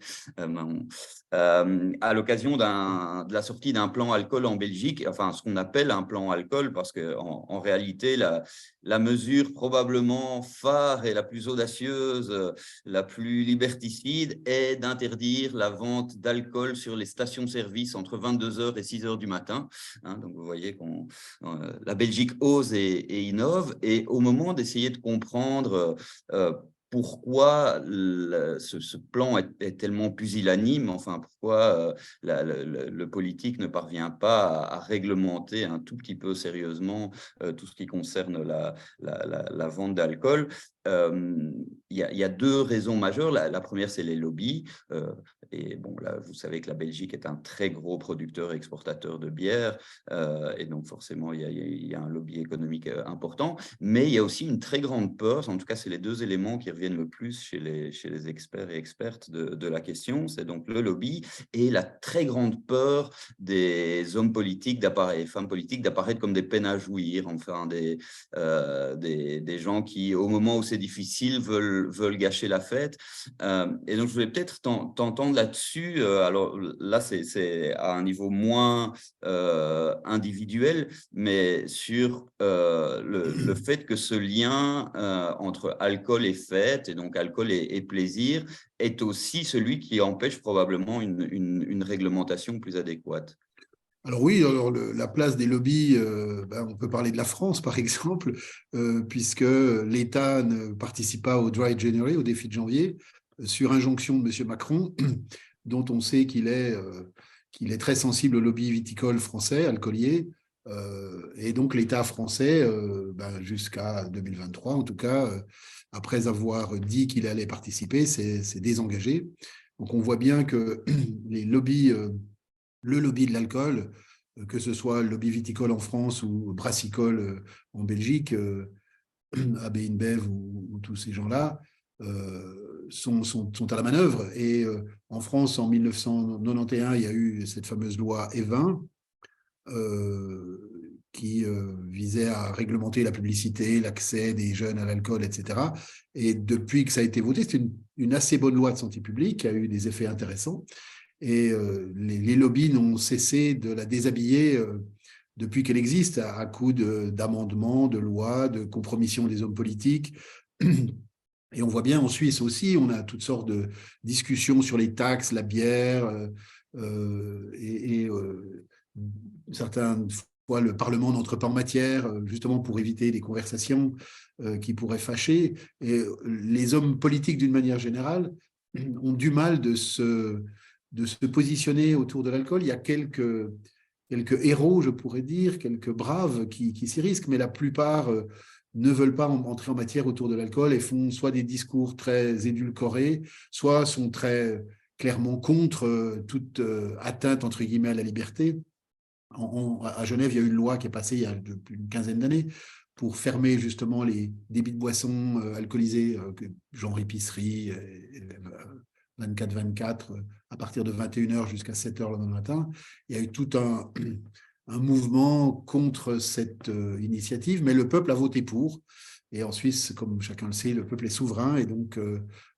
À l'occasion de la sortie d'un plan alcool en Belgique, enfin ce qu'on appelle un plan alcool, parce qu'en réalité, la mesure probablement phare et la plus audacieuse, la plus liberticide est d'interdire la vente d'alcool sur les stations-service entre 22h et 6h du matin. Donc vous voyez que la Belgique ose et innove. Et au moment d'essayer de comprendre pourquoi ce plan est tellement pusillanime, enfin pourquoi le politique ne parvient pas à réglementer un tout petit peu sérieusement tout ce qui concerne la vente d'alcool. Il y a deux raisons majeures. La première, c'est les lobbies. Et bon, là, vous savez que la Belgique est un très gros producteur et exportateur de bière. Et donc, forcément, il y a un lobby économique important. Mais il y a aussi une très grande peur. En tout cas, c'est les deux éléments qui reviennent le plus chez les experts et expertes de la question. C'est donc le lobby et la très grande peur des hommes politiques, des femmes politiques d'apparaître comme des peines à jouir, enfin des gens qui, au moment où c'est difficile, veulent gâcher la fête. Et donc, je voulais peut-être t'entendre là-dessus. Alors là, c'est à un niveau moins individuel, mais sur le fait que ce lien entre alcool et fête, et donc alcool et plaisir, est aussi celui qui empêche probablement une réglementation plus adéquate. Alors oui, alors la place des lobbies, on peut parler de la France par exemple, puisque l'État ne participe pas au Dry January, au défi de janvier, sur injonction de M. Macron, dont on sait qu'il est très sensible au lobby viticole français, alcoolier, et donc l'État français, jusqu'à 2023 en tout cas, après avoir dit qu'il allait participer, s'est désengagé. Donc on voit bien que les lobbies... le lobby de l'alcool, que ce soit le lobby viticole en France ou brassicole en Belgique, AB InBev ou tous ces gens-là, sont à la manœuvre. Et en France, en 1991, il y a eu cette fameuse loi E20 qui visait à réglementer la publicité, l'accès des jeunes à l'alcool, etc. Et depuis que ça a été voté, c'est une assez bonne loi de santé publique qui a eu des effets intéressants. Et les lobbies n'ont cessé de la déshabiller depuis qu'elle existe, à coup d'amendements, de lois, de compromissions des hommes politiques. Et on voit bien en Suisse aussi, on a toutes sortes de discussions sur les taxes, la bière, certaines fois le Parlement n'entre pas en matière, justement pour éviter des conversations qui pourraient fâcher. Et les hommes politiques, d'une manière générale, ont du mal de se positionner autour de l'alcool. Il y a quelques héros, je pourrais dire, quelques braves qui s'y risquent, mais la plupart ne veulent pas entrer en matière autour de l'alcool et font soit des discours très édulcorés, soit sont très clairement contre toute atteinte, entre guillemets, à la liberté. À Genève, il y a eu une loi qui est passée il y a depuis une quinzaine d'années pour fermer justement les débits de boissons alcoolisées, genre épicerie, 24-24, à partir de 21h jusqu'à 7h le lendemain matin. Il y a eu tout un mouvement contre cette initiative, mais le peuple a voté pour. Et en Suisse, comme chacun le sait, le peuple est souverain. Et donc,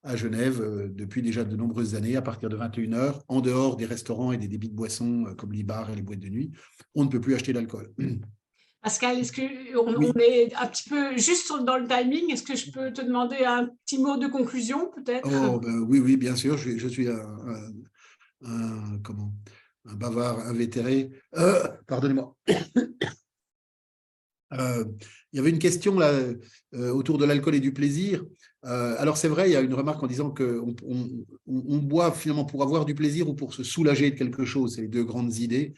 à Genève, depuis déjà de nombreuses années, à partir de 21h, en dehors des restaurants et des débits de boissons comme les bars et les boîtes de nuit, on ne peut plus acheter d'alcool. Pascal, est-ce qu'on est un petit peu juste dans le timing? Est-ce que je peux te demander un petit mot de conclusion, peut-être? Oui, bien sûr. Je suis un bavard invétéré. Pardonnez-moi. Il y avait une question là, autour de l'alcool et du plaisir. Alors, c'est vrai, il y a une remarque en disant qu'on boit finalement pour avoir du plaisir ou pour se soulager de quelque chose. C'est les deux grandes idées.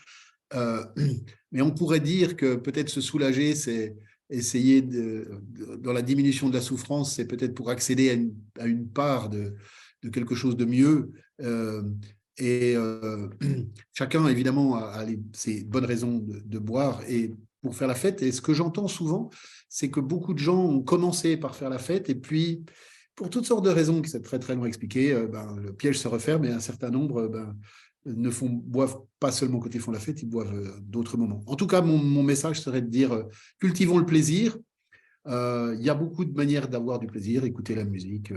Mais on pourrait dire que peut-être se soulager, c'est essayer dans la diminution de la souffrance, c'est peut-être pour accéder à une part de quelque chose de mieux. Chacun, évidemment, a ses bonnes raisons de boire et pour faire la fête. Et ce que j'entends souvent, c'est que beaucoup de gens ont commencé par faire la fête et puis, pour toutes sortes de raisons qui sont très, très long à expliquer, le piège se referme et un certain nombre boivent pas seulement quand ils font la fête, ils boivent d'autres moments. En tout cas, mon message serait de dire cultivons le plaisir. Il y a beaucoup de manières d'avoir du plaisir, écouter la musique,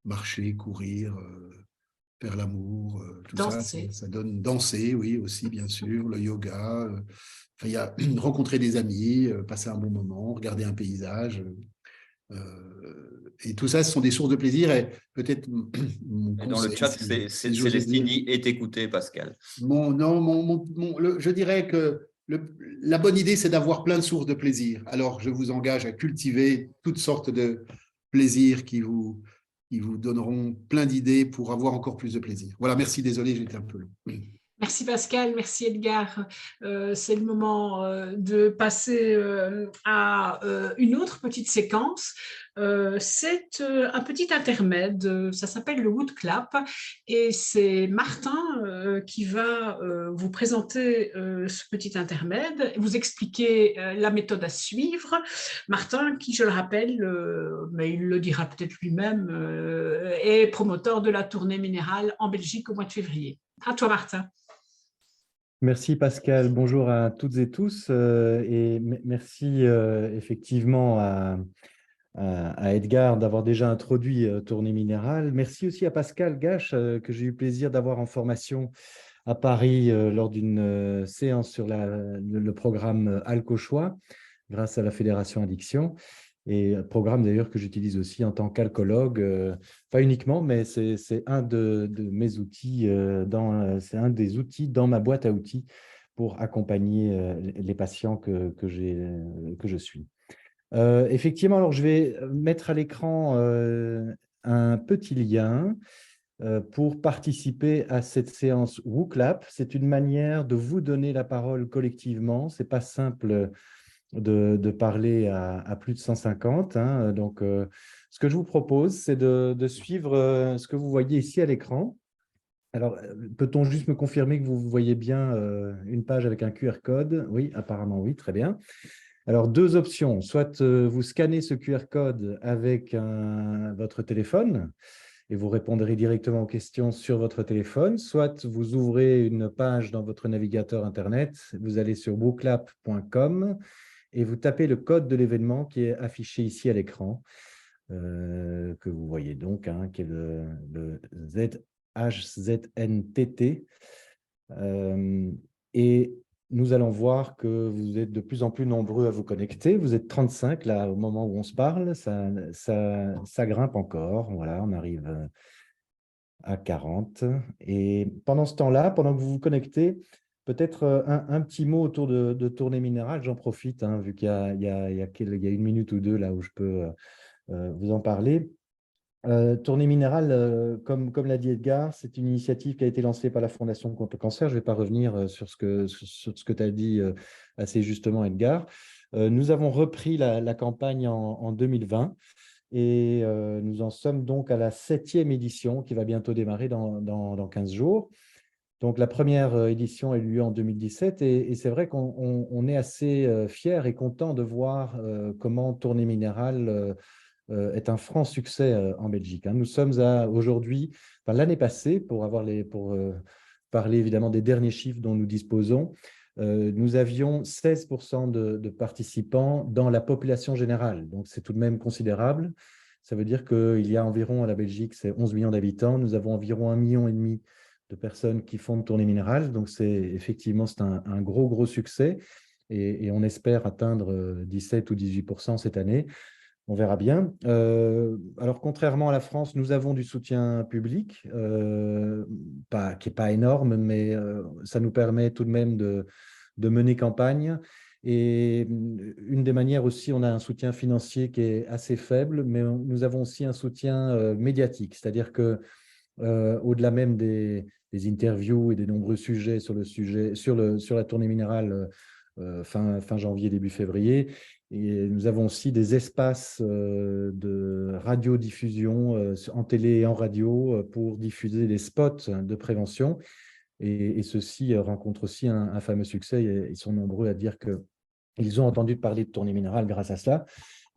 marcher, courir, faire l'amour, tout danser. Ça donne danser, oui, aussi, bien sûr, le yoga. Il y a rencontrer des amis, passer un bon moment, regarder un paysage. Et tout ça, ce sont des sources de plaisir. Et peut-être dans le chat, Célestini est écouté, Pascal. Je dirais que la bonne idée, c'est d'avoir plein de sources de plaisir. Alors, je vous engage à cultiver toutes sortes de plaisirs qui vous qui vous donneront plein d'idées pour avoir encore plus de plaisir. Voilà, merci, désolé, j'étais un peu long. Merci Pascal, merci Edgar. C'est le moment de passer à une autre petite séquence. C'est un petit intermède, ça s'appelle le Wood Clap et c'est Martin qui va vous présenter ce petit intermède, vous expliquer la méthode à suivre. Martin, qui je le rappelle, mais il le dira peut-être lui-même, est promoteur de la tournée minérale en Belgique au mois de février. À toi Martin. Merci Pascal, bonjour à toutes et tous et merci effectivement à Edgar d'avoir déjà introduit Tournée Minérale. Merci aussi à Pascal Gache que j'ai eu plaisir d'avoir en formation à Paris lors d'une séance sur le programme Alcochois grâce à la Fédération Addiction. Et programme d'ailleurs que j'utilise aussi en tant qu'alcoologue, pas uniquement, mais c'est un de mes outils, c'est un des outils dans ma boîte à outils pour accompagner les patients que je suis. Effectivement, alors je vais mettre à l'écran un petit lien pour participer à cette séance WooClap. C'est une manière de vous donner la parole collectivement. Ce n'est pas simple de parler à plus de 150. Hein. Donc, ce que je vous propose, c'est de suivre ce que vous voyez ici à l'écran. Alors, peut-on juste me confirmer que vous voyez bien une page avec un QR code? Oui, apparemment oui, très bien. Alors, deux options. Soit vous scannez ce QR code avec votre téléphone et vous répondrez directement aux questions sur votre téléphone, soit vous ouvrez une page dans votre navigateur Internet, vous allez sur wooclap.com et vous tapez le code de l'événement qui est affiché ici à l'écran, que vous voyez donc, hein, qui est le ZHZNTT. Et nous allons voir que vous êtes de plus en plus nombreux à vous connecter. Vous êtes 35 là au moment où on se parle. Ça grimpe encore. Voilà, on arrive à 40. Et pendant ce temps-là, pendant que vous vous connectez, peut-être un petit mot autour de Tournée Minérale. J'en profite, hein, vu qu'il y a une minute ou deux là où je peux vous en parler. Tournée Minérale, comme l'a dit Edgar, c'est une initiative qui a été lancée par la Fondation contre le cancer. Je ne vais pas revenir sur ce que tu as dit assez justement, Edgar. Nous avons repris la campagne en 2020 et nous en sommes donc à la 7e édition qui va bientôt démarrer dans 15 jours. Donc, la première édition a eu lieu en 2017 et c'est vrai qu'on est assez fiers et contents de voir comment Tournée Minérale est un franc succès en Belgique. Hein. Nous sommes aujourd'hui, l'année passée, pour parler évidemment des derniers chiffres dont nous disposons, nous avions 16% de participants dans la population générale. Donc, c'est tout de même considérable. Ça veut dire qu'il y a environ, à la Belgique, c'est 11 millions d'habitants. Nous avons environ 1,5 million de personnes qui font de Tournée Minérale. Donc, effectivement, c'est un gros succès et on espère atteindre 17 ou 18% cette année. On verra bien. Alors, contrairement à la France, nous avons du soutien public, qui n'est pas énorme, mais ça nous permet tout de même de mener campagne. Et une des manières aussi, on a un soutien financier qui est assez faible, mais nous avons aussi un soutien médiatique, c'est-à-dire que au-delà même des interviews et des nombreux sujets sur la Tournée Minérale fin janvier, début février, et nous avons aussi des espaces de radiodiffusion en télé et en radio pour diffuser des spots de prévention. Et ceux-ci rencontrent aussi un fameux succès. Ils sont nombreux à dire qu'ils ont entendu parler de Tournée Minérale grâce à cela.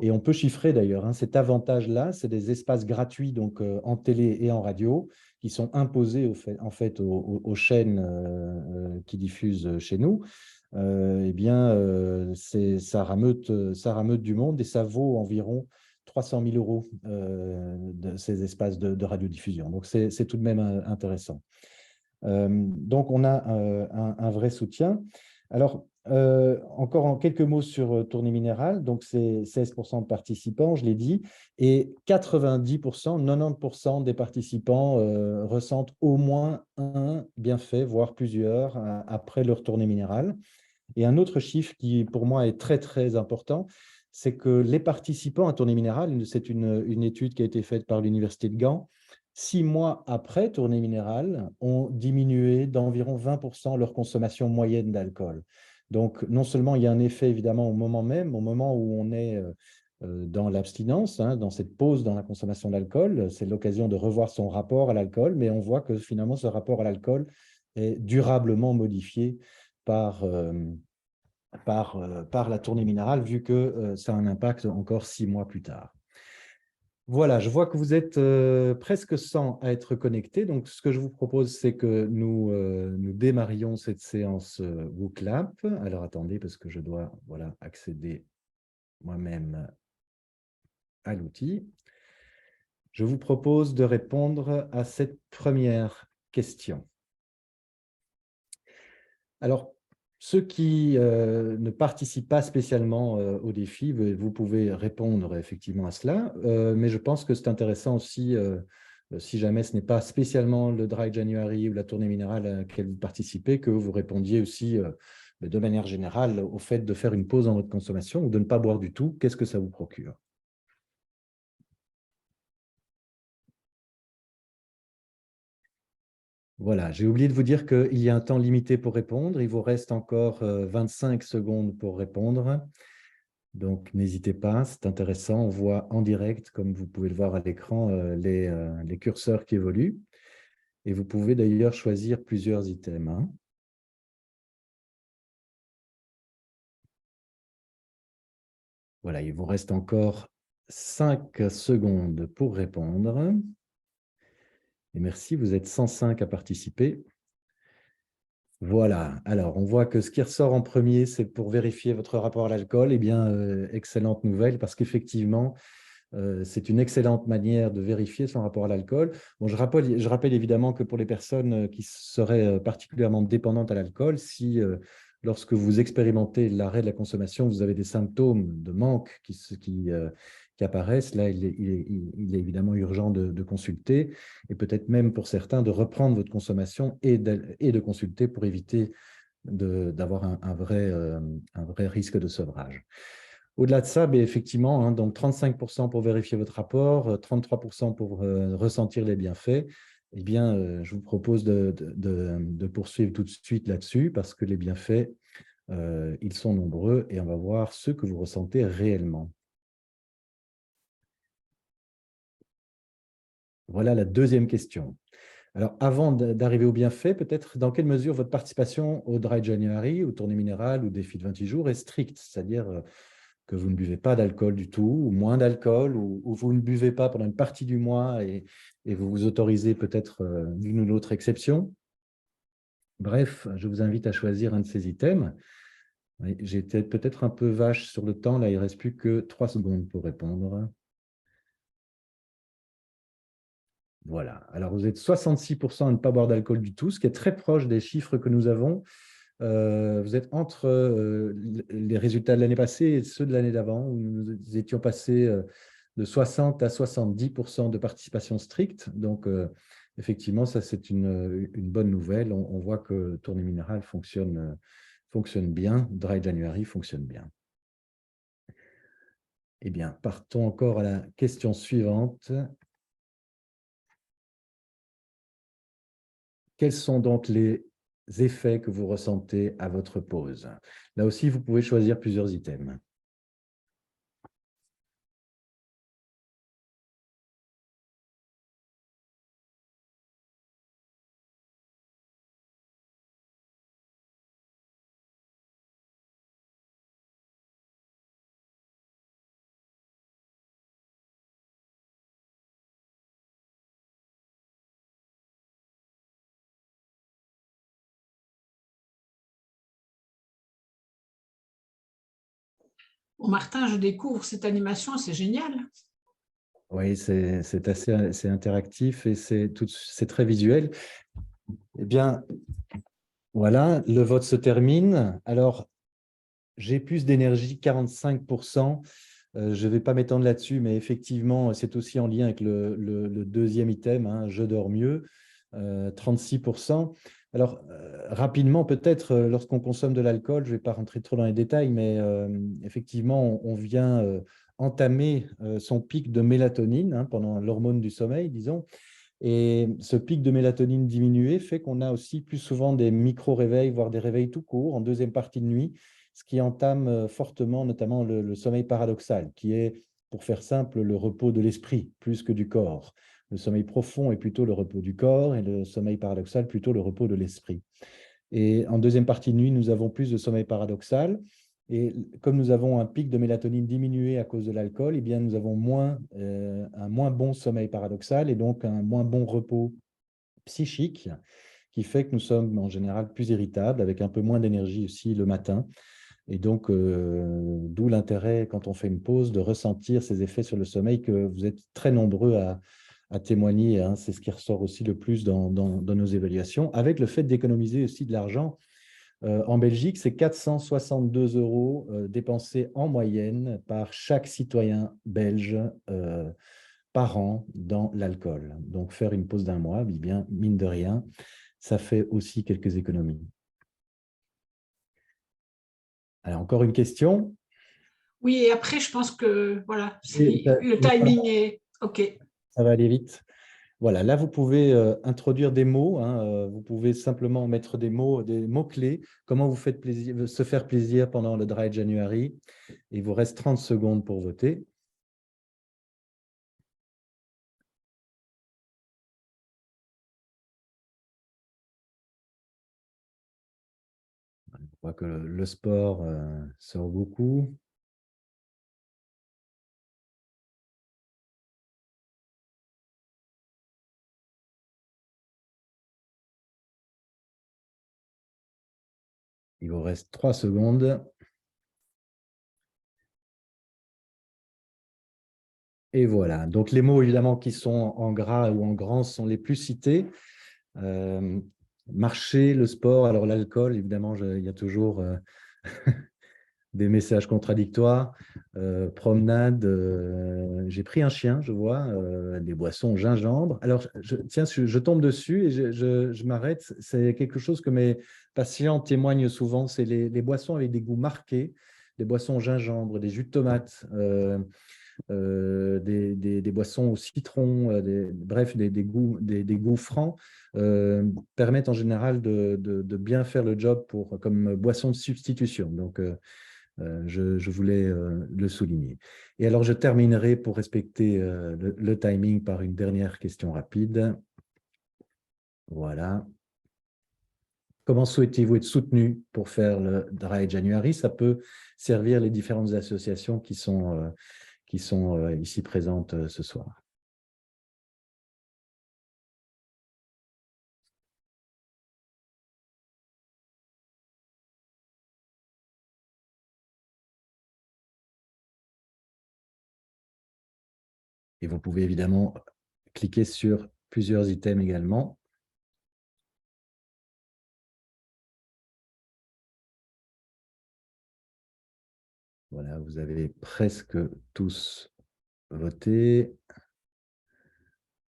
Et on peut chiffrer d'ailleurs, hein, cet avantage-là, c'est des espaces gratuits donc, en télé et en radio qui sont imposés en fait aux chaînes qui diffusent chez nous. Eh bien, ça rameute du monde et ça vaut environ 300 000 € de ces espaces de radiodiffusion. Donc, c'est tout de même intéressant. Donc, on a un vrai soutien. Alors, encore en quelques mots sur Tournée Minérale, donc c'est 16% de participants, je l'ai dit, et 90% des participants ressentent au moins un bienfait, voire plusieurs, après leur Tournée Minérale. Et un autre chiffre qui, pour moi, est très, très important, c'est que les participants à Tournée Minérale, c'est une étude qui a été faite par l'Université de Gand, 6 mois après Tournée Minérale, ont diminué d'environ 20% leur consommation moyenne d'alcool. Donc, non seulement il y a un effet évidemment au moment même, au moment où on est dans l'abstinence, hein, dans cette pause dans la consommation d'alcool, c'est l'occasion de revoir son rapport à l'alcool, mais on voit que finalement ce rapport à l'alcool est durablement modifié par la Tournée Minérale, vu que ça a un impact encore 6 mois plus tard. Voilà, je vois que vous êtes presque 100 à être connectés. Donc, ce que je vous propose, c'est que nous démarrions cette séance WooClap. Alors, attendez, parce que je dois accéder moi-même à l'outil. Je vous propose de répondre à cette première question. Alors, ceux qui ne participent pas spécialement au défi, vous pouvez répondre effectivement à cela, mais je pense que c'est intéressant aussi, si jamais ce n'est pas spécialement le Dry January ou la Tournée Minérale à laquelle vous participez, que vous répondiez aussi de manière générale au fait de faire une pause dans votre consommation ou de ne pas boire du tout. Qu'est-ce que ça vous procure ? Voilà, j'ai oublié de vous dire qu'il y a un temps limité pour répondre. Il vous reste encore 25 secondes pour répondre. Donc, n'hésitez pas, c'est intéressant. On voit en direct, comme vous pouvez le voir à l'écran, les curseurs qui évoluent. Et vous pouvez d'ailleurs choisir plusieurs items, hein. Voilà, il vous reste encore 5 secondes pour répondre. Et merci, vous êtes 105 à participer. Voilà, alors on voit que ce qui ressort en premier, c'est pour vérifier votre rapport à l'alcool. Eh bien, excellente nouvelle, parce qu'effectivement, c'est une excellente manière de vérifier son rapport à l'alcool. Bon, je rappelle évidemment que pour les personnes qui seraient particulièrement dépendantes à l'alcool, si lorsque vous expérimentez l'arrêt de la consommation, vous avez des symptômes de manque qui apparaissent, là, il est évidemment urgent de consulter et peut-être même pour certains de reprendre votre consommation et de consulter pour éviter d'avoir un vrai risque de sevrage. Au-delà de ça, effectivement, hein, donc 35% pour vérifier votre rapport, 33% pour ressentir les bienfaits. Eh bien, je vous propose de poursuivre tout de suite là-dessus parce que les bienfaits, ils sont nombreux et on va voir ce que vous ressentez réellement. Voilà la deuxième question. Alors, avant d'arriver aux bienfaits, peut-être dans quelle mesure votre participation au Dry January, au Tournée Minérale ou défi de 28 jours est stricte, c'est-à-dire que vous ne buvez pas d'alcool du tout, ou moins d'alcool, ou vous ne buvez pas pendant une partie du mois et vous vous autorisez peut-être une ou l'autre exception. Bref, je vous invite à choisir un de ces items. Oui, j'ai été peut-être un peu vache sur le temps, là il ne reste plus que 3 secondes pour répondre. Voilà, alors vous êtes 66% à ne pas boire d'alcool du tout, ce qui est très proche des chiffres que nous avons. Vous êtes entre les résultats de l'année passée et ceux de l'année d'avant, où nous étions passés de 60 à 70% de participation stricte. Donc, effectivement, ça, c'est une bonne nouvelle. On voit que Tournée Minérale fonctionne bien, Dry January fonctionne bien. Eh bien, partons encore à la question suivante. Quels sont donc les effets que vous ressentez à votre pause? Là aussi, vous pouvez choisir plusieurs items. Bon, Martin, je découvre cette animation, c'est génial. Oui, c'est assez interactif et c'est très visuel. Eh bien, voilà, le vote se termine. Alors, j'ai plus d'énergie, 45%. Je ne vais pas m'étendre là-dessus, mais effectivement, c'est aussi en lien avec le deuxième item, hein, je dors mieux, 36%. Alors, rapidement, peut-être, lorsqu'on consomme de l'alcool, je ne vais pas rentrer trop dans les détails, mais effectivement, on vient entamer son pic de mélatonine, hein, pendant l'hormone du sommeil, disons. Et ce pic de mélatonine diminué fait qu'on a aussi plus souvent des micro-réveils, voire des réveils tout courts en deuxième partie de nuit, ce qui entame fortement notamment le sommeil paradoxal, qui est, pour faire simple, le repos de l'esprit plus que du corps. Le sommeil profond est plutôt le repos du corps et le sommeil paradoxal plutôt le repos de l'esprit. Et en deuxième partie de nuit, nous avons plus de sommeil paradoxal. Et comme nous avons un pic de mélatonine diminué à cause de l'alcool, eh bien, nous avons un moins bon sommeil paradoxal et donc un moins bon repos psychique qui fait que nous sommes en général plus irritables, avec un peu moins d'énergie aussi le matin. Et donc, d'où l'intérêt, quand on fait une pause, de ressentir ces effets sur le sommeil que vous êtes très nombreux à témoigner, hein. C'est ce qui ressort aussi le plus dans nos évaluations, avec le fait d'économiser aussi de l'argent. En Belgique, c'est 462 € dépensés en moyenne par chaque citoyen belge par an dans l'alcool. Donc, faire une pause d'1 mois, eh bien, mine de rien, ça fait aussi quelques économies. Alors, encore une question? Oui, et après, je pense que voilà, Oui, le timing est OK. ça va aller vite. Voilà, là, vous pouvez introduire des mots, hein, vous pouvez simplement mettre des mots-clés. Comment vous faites plaisir, se faire plaisir pendant le Dry January. Il vous reste 30 secondes pour voter. Je crois que le sport sort beaucoup. Il vous reste 3 secondes. Et voilà. Donc, les mots, évidemment, qui sont en gras ou en grand sont les plus cités. Marcher, le sport, alors l'alcool, évidemment, il y a toujours des messages contradictoires. Promenade, j'ai pris un chien, je vois, des boissons au gingembre. Alors, tiens, je tombe dessus et je m'arrête. C'est quelque chose que mes patients témoignent souvent, c'est les boissons avec des goûts marqués, des boissons au gingembre, des jus de tomates, des boissons au citron, bref, des goûts francs, permettent en général de bien faire le job comme boisson de substitution. Donc, je voulais le souligner. Et alors, je terminerai pour respecter le timing par une dernière question rapide. Voilà. Comment souhaitez-vous être soutenu pour faire le Dry January? Ça peut servir les différentes associations qui sont ici présentes ce soir. Et vous pouvez évidemment cliquer sur plusieurs items également. Voilà, vous avez presque tous voté.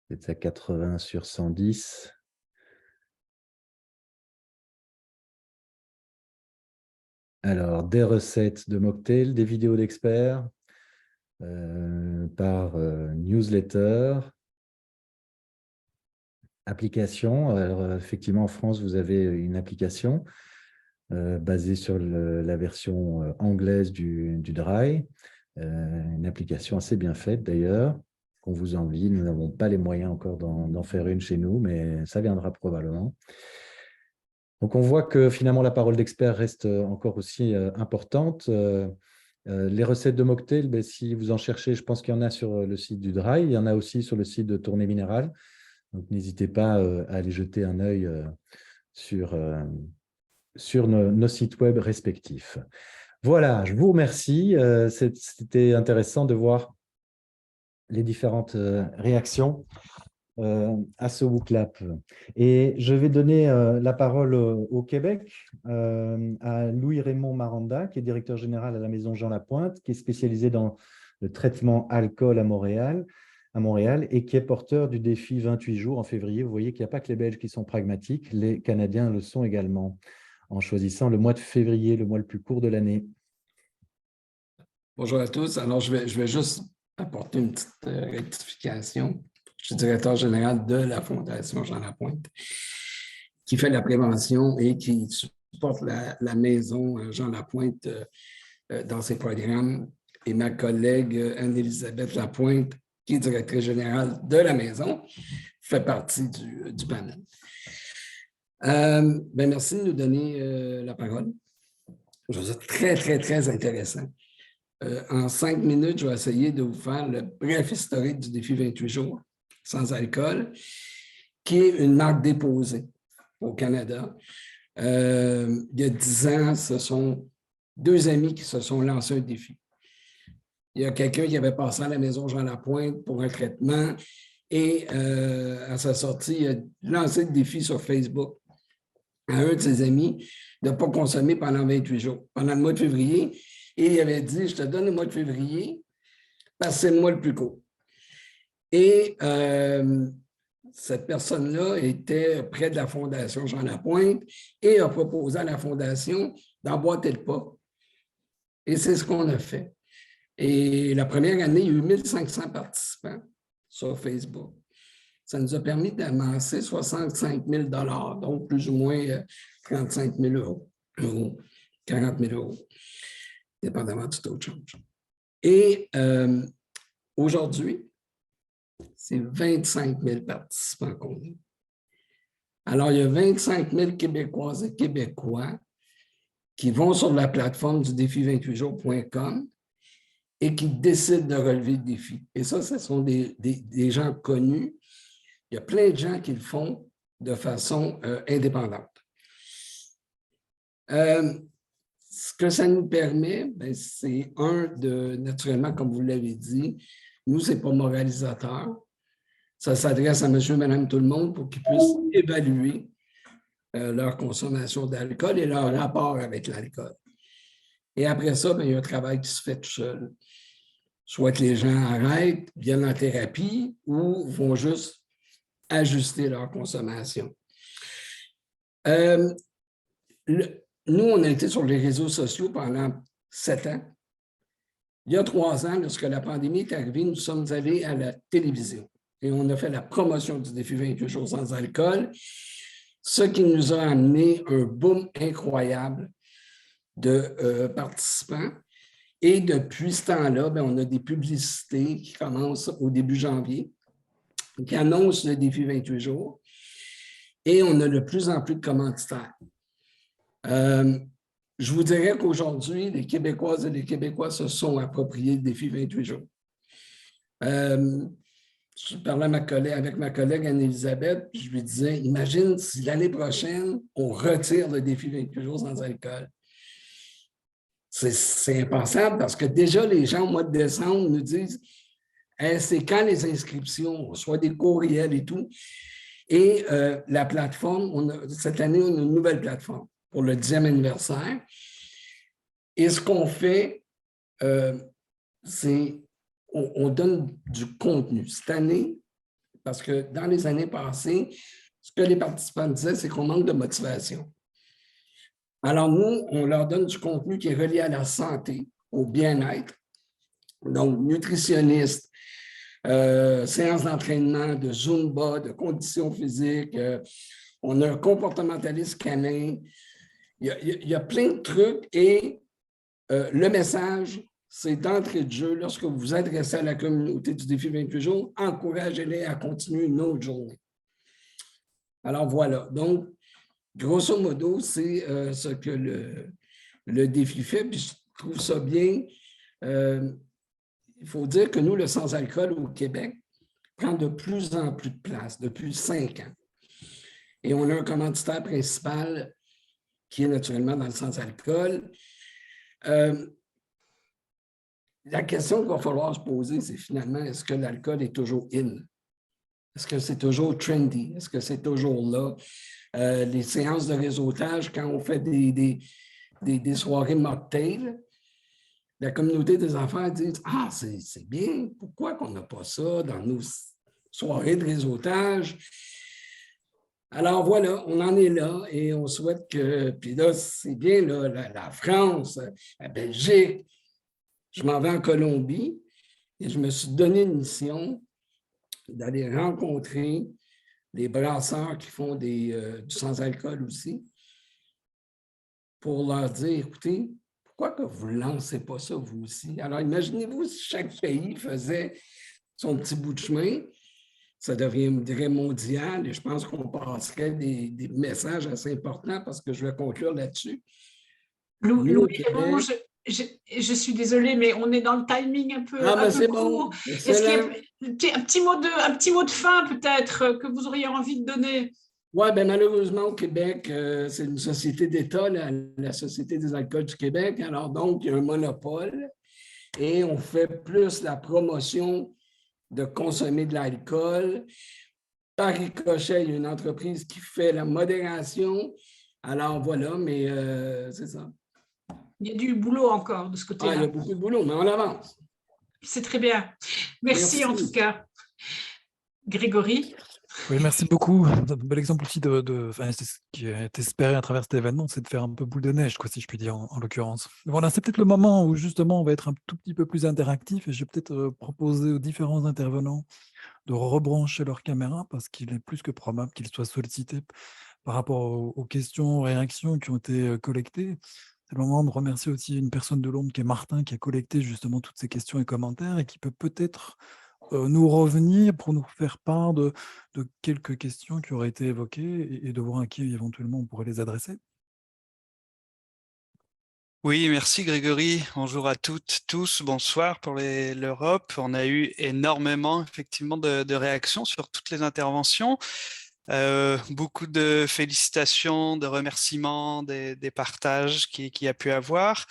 Vous êtes à 80 sur 110. Alors, des recettes de mocktails, des vidéos d'experts par newsletter, application. Alors, effectivement, en France, vous avez une application basée sur la version anglaise du Dry. Une application assez bien faite, d'ailleurs, qu'on vous envie. Nous n'avons pas les moyens encore d'en faire une chez nous, mais ça viendra probablement. Donc, on voit que finalement, la parole d'expert reste encore aussi importante. Les recettes de mocktails, ben, si vous en cherchez, je pense qu'il y en a sur le site du Dry. Il y en a aussi sur le site de Tournée Minérale. Donc, n'hésitez pas à aller jeter un œil sur nos sites web respectifs. Voilà, je vous remercie. C'était intéressant de voir les différentes réactions à ce WooClap. Et je vais donner la parole au Québec à Louis-Raymond Maranda, qui est directeur général à la Maison Jean Lapointe, qui est spécialisé dans le traitement alcool à Montréal, à Montréal et qui est porteur du défi 28 jours en février. Vous voyez qu'il n'y a pas que les Belges qui sont pragmatiques, les Canadiens le sont également, en choisissant le mois de février, le mois le plus court de l'année. Bonjour à tous. Alors, je vais juste apporter une petite rectification. Je suis directeur général de la Fondation Jean Lapointe, qui fait la prévention et qui supporte la maison Jean Lapointe dans ses programmes. Et ma collègue Anne-Élisabeth Lapointe, qui est directrice générale de la maison, fait partie du panel. Merci de nous donner la parole. Je trouve ça très, très, très intéressant. En 5 minutes, je vais essayer de vous faire le bref historique du défi 28 jours sans alcool, qui est une marque déposée au Canada. Il y a 10 ans, ce sont 2 amis qui se sont lancés un défi. Il y a quelqu'un qui avait passé à la maison Jean Lapointe pour un traitement et à sa sortie, il a lancé le défi sur Facebook à un de ses amis de ne pas consommer pendant 28 jours, pendant le mois de février. Et il avait dit, je te donne le mois de février parce que c'est le mois le plus court. Et cette personne-là était près de la Fondation Jean Lapointe et a proposé à la Fondation d'emboîter le pas. Et c'est ce qu'on a fait. Et la première année, il y a eu 1500 participants sur Facebook. Ça nous a permis d'amasser 65 000 $, donc plus ou moins 35 000 €, 40 000 €, dépendamment du taux de change. Et aujourd'hui, c'est 25 000 participants qu'on a. Alors, il y a 25 000 Québécoises et Québécois qui vont sur la plateforme du défi28jours.com et qui décident de relever le défi. Et ça, ce sont des gens connus. Il y a plein de gens qui le font de façon indépendante. Ce que ça nous permet, c'est naturellement, comme vous l'avez dit, nous, ce n'est pas moralisateur. Ça s'adresse à monsieur, madame, tout le monde pour qu'ils puissent évaluer leur consommation d'alcool et leur rapport avec l'alcool. Et après ça, il y a un travail qui se fait tout seul. Soit que les gens arrêtent, viennent en thérapie ou vont juste ajuster leur consommation. Nous, on a été sur les réseaux sociaux pendant 7 ans. Il y a 3 ans, lorsque la pandémie est arrivée, nous sommes allés à la télévision et on a fait la promotion du défi 28 jours sans alcool, ce qui nous a amené un boom incroyable de participants. Et depuis ce temps-là, on a des publicités qui commencent au début janvier, qui annoncent le défi 28 jours, et on a de plus en plus de commanditaires. Je vous dirais qu'aujourd'hui, les Québécoises et les Québécois se sont appropriés le défi 28 jours. Je parlais avec ma collègue Anne-Élisabeth, puis je lui disais, imagine si l'année prochaine, on retire le défi 28 jours sans alcool. C'est impensable parce que déjà, les gens au mois de décembre nous disent hey, c'est quand les inscriptions, soit des courriels et tout. Et la plateforme, cette année, on a une nouvelle plateforme pour le 10e anniversaire. Et ce qu'on fait, c'est on donne du contenu. Cette année, parce que dans les années passées, ce que les participants disaient, c'est qu'on manque de motivation. Alors, nous, on leur donne du contenu qui est relié à la santé, au bien-être. Donc, nutritionniste, séances d'entraînement, de Zumba, de conditions physiques. On a un comportementaliste canin. Il y a plein de trucs et le message, c'est d'entrée de jeu, lorsque vous vous adressez à la communauté du défi 28 jours, encouragez-les à continuer une autre journée. Alors, voilà. Donc, grosso modo, c'est ce que le défi fait, puis je trouve ça bien. Il faut dire que nous, le sans-alcool au Québec prend de plus en plus de place depuis 5 ans. Et on a un commanditaire principal qui est naturellement dans le sans-alcool. La question qu'il va falloir se poser, c'est finalement, est-ce que l'alcool est toujours in? Est-ce que c'est toujours trendy? Est-ce que c'est toujours là? Les séances de réseautage, quand on fait des soirées mocktail, la communauté des enfants dit « Ah, c'est bien, pourquoi qu'on n'a pas ça dans nos soirées de réseautage? » Alors voilà, on en est là et on souhaite que, puis là, c'est bien, là, la France, la Belgique, je m'en vais en Colombie et je me suis donné une mission d'aller rencontrer des brasseurs qui font du sans-alcool aussi pour leur dire, écoutez, pourquoi que vous ne lancez pas ça vous aussi? Alors imaginez-vous si chaque pays faisait son petit bout de chemin, ça deviendrait mondial et je pense qu'on passerait des messages assez importants parce que je vais conclure là-dessus. Louis, c'est bon, je suis désolée, mais on est dans le timing un peu, c'est court. bon. Est-ce qu'il y a un petit mot de fin peut-être que vous auriez envie de donner? Oui, bien malheureusement, au Québec, c'est une société d'État, la Société des alcools du Québec. Alors donc, il y a un monopole et on fait plus la promotion de consommer de l'alcool. Par ricochet, il y a une entreprise qui fait la modération. Alors voilà, mais c'est ça. Il y a du boulot encore de ce côté-là. Il y a beaucoup de boulot, mais on avance. C'est très bien. Merci en tout cas. Grégory? Oui, merci beaucoup. Un bel exemple aussi c'est ce qui est espéré à travers cet événement, c'est de faire un peu boule de neige, quoi, si je puis dire, en l'occurrence. Voilà, c'est peut-être le moment où justement on va être un tout petit peu plus interactif et je vais peut-être proposer aux différents intervenants de rebrancher leur caméra parce qu'il est plus que probable qu'ils soient sollicités par rapport aux questions, aux réactions qui ont été collectées. C'est le moment de remercier aussi une personne de l'ombre qui est Martin, qui a collecté justement toutes ces questions et commentaires et qui peut peut-être nous revenir pour nous faire part de quelques questions qui auraient été évoquées et de voir à qui éventuellement on pourrait les adresser. Oui, merci Grégory. Bonjour à toutes, tous. Bonsoir pour l'Europe. On a eu énormément effectivement de réactions sur toutes les interventions. Beaucoup de félicitations, de remerciements, des partages qu'il y a pu avoir.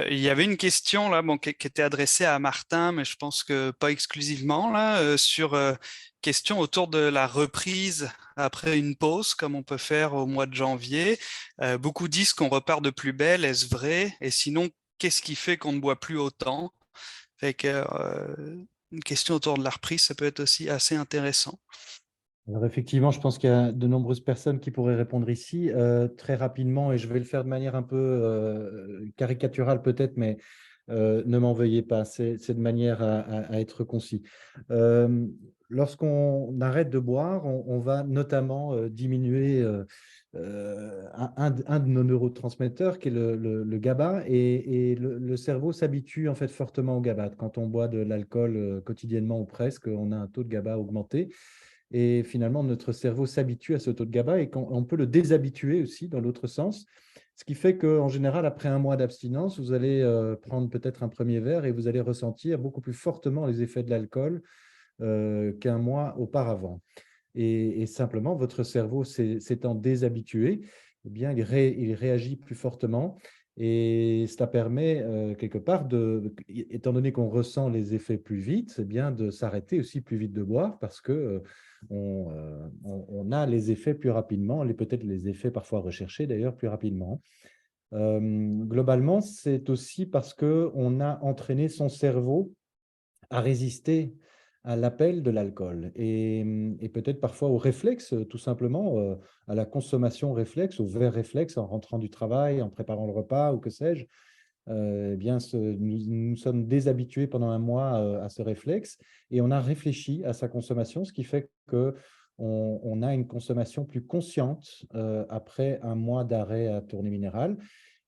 Il y avait une question là, qui était adressée à Martin, mais je pense que pas exclusivement, là, sur question autour de la reprise après une pause, comme on peut faire au mois de janvier. Beaucoup disent qu'on repart de plus belle, est-ce vrai? Et sinon, qu'est-ce qui fait qu'on ne boit plus autant? Fait que, une question autour de la reprise, ça peut être aussi assez intéressant. Alors effectivement, je pense qu'il y a de nombreuses personnes qui pourraient répondre ici très rapidement et je vais le faire de manière un peu caricaturale peut-être, mais ne m'en veuillez pas, c'est de manière à être concis. Lorsqu'on arrête de boire, on va notamment diminuer un de nos neurotransmetteurs qui est le GABA et le cerveau s'habitue en fait fortement au GABA. Quand on boit de l'alcool quotidiennement ou presque, on a un taux de GABA augmenté. Et finalement, notre cerveau s'habitue à ce taux de GABA et on peut le déshabituer aussi dans l'autre sens. Ce qui fait qu'en général, après un mois d'abstinence, vous allez prendre peut-être un premier verre et vous allez ressentir beaucoup plus fortement les effets de l'alcool qu'un mois auparavant. Et simplement, votre cerveau s'étant déshabitué, eh bien, il réagit plus fortement. Et cela permet quelque part, étant donné qu'on ressent les effets plus vite, eh bien, de s'arrêter aussi plus vite de boire parce que on a les effets plus rapidement, peut-être les effets parfois recherchés d'ailleurs plus rapidement. Globalement, c'est aussi parce qu'on a entraîné son cerveau à résister à l'appel de l'alcool et peut-être parfois au réflexe, tout simplement, à la consommation réflexe, au verre réflexe en rentrant du travail, en préparant le repas ou que sais-je. Eh bien, nous sommes déshabitués pendant un mois à ce réflexe et on a réfléchi à sa consommation, ce qui fait qu'on a une consommation plus consciente après un mois d'arrêt à tournée minérale.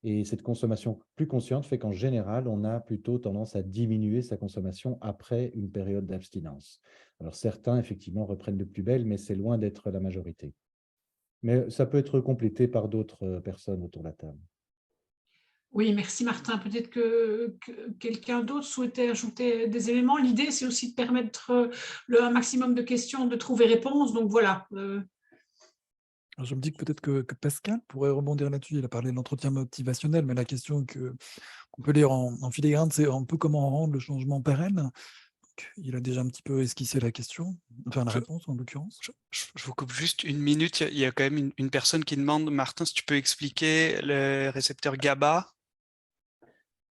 Et cette consommation plus consciente fait qu'en général, on a plutôt tendance à diminuer sa consommation après une période d'abstinence. Alors certains, effectivement, reprennent de plus belle, mais c'est loin d'être la majorité. Mais ça peut être complété par d'autres personnes autour de la table. Oui, merci Martin. Peut-être que quelqu'un d'autre souhaitait ajouter des éléments. L'idée, c'est aussi de permettre un maximum de questions, de trouver réponse. Donc voilà. Alors, je me dis que peut-être que Pascal pourrait rebondir là-dessus. Il a parlé de l'entretien motivationnel, mais la question qu'on peut lire en filigrane, c'est un peu comment rendre le changement pérenne. Donc, il a déjà un petit peu esquissé la question, enfin la réponse en l'occurrence. Je vous coupe juste une minute. Il y a quand même une personne qui demande, Martin, si tu peux expliquer le récepteur GABA.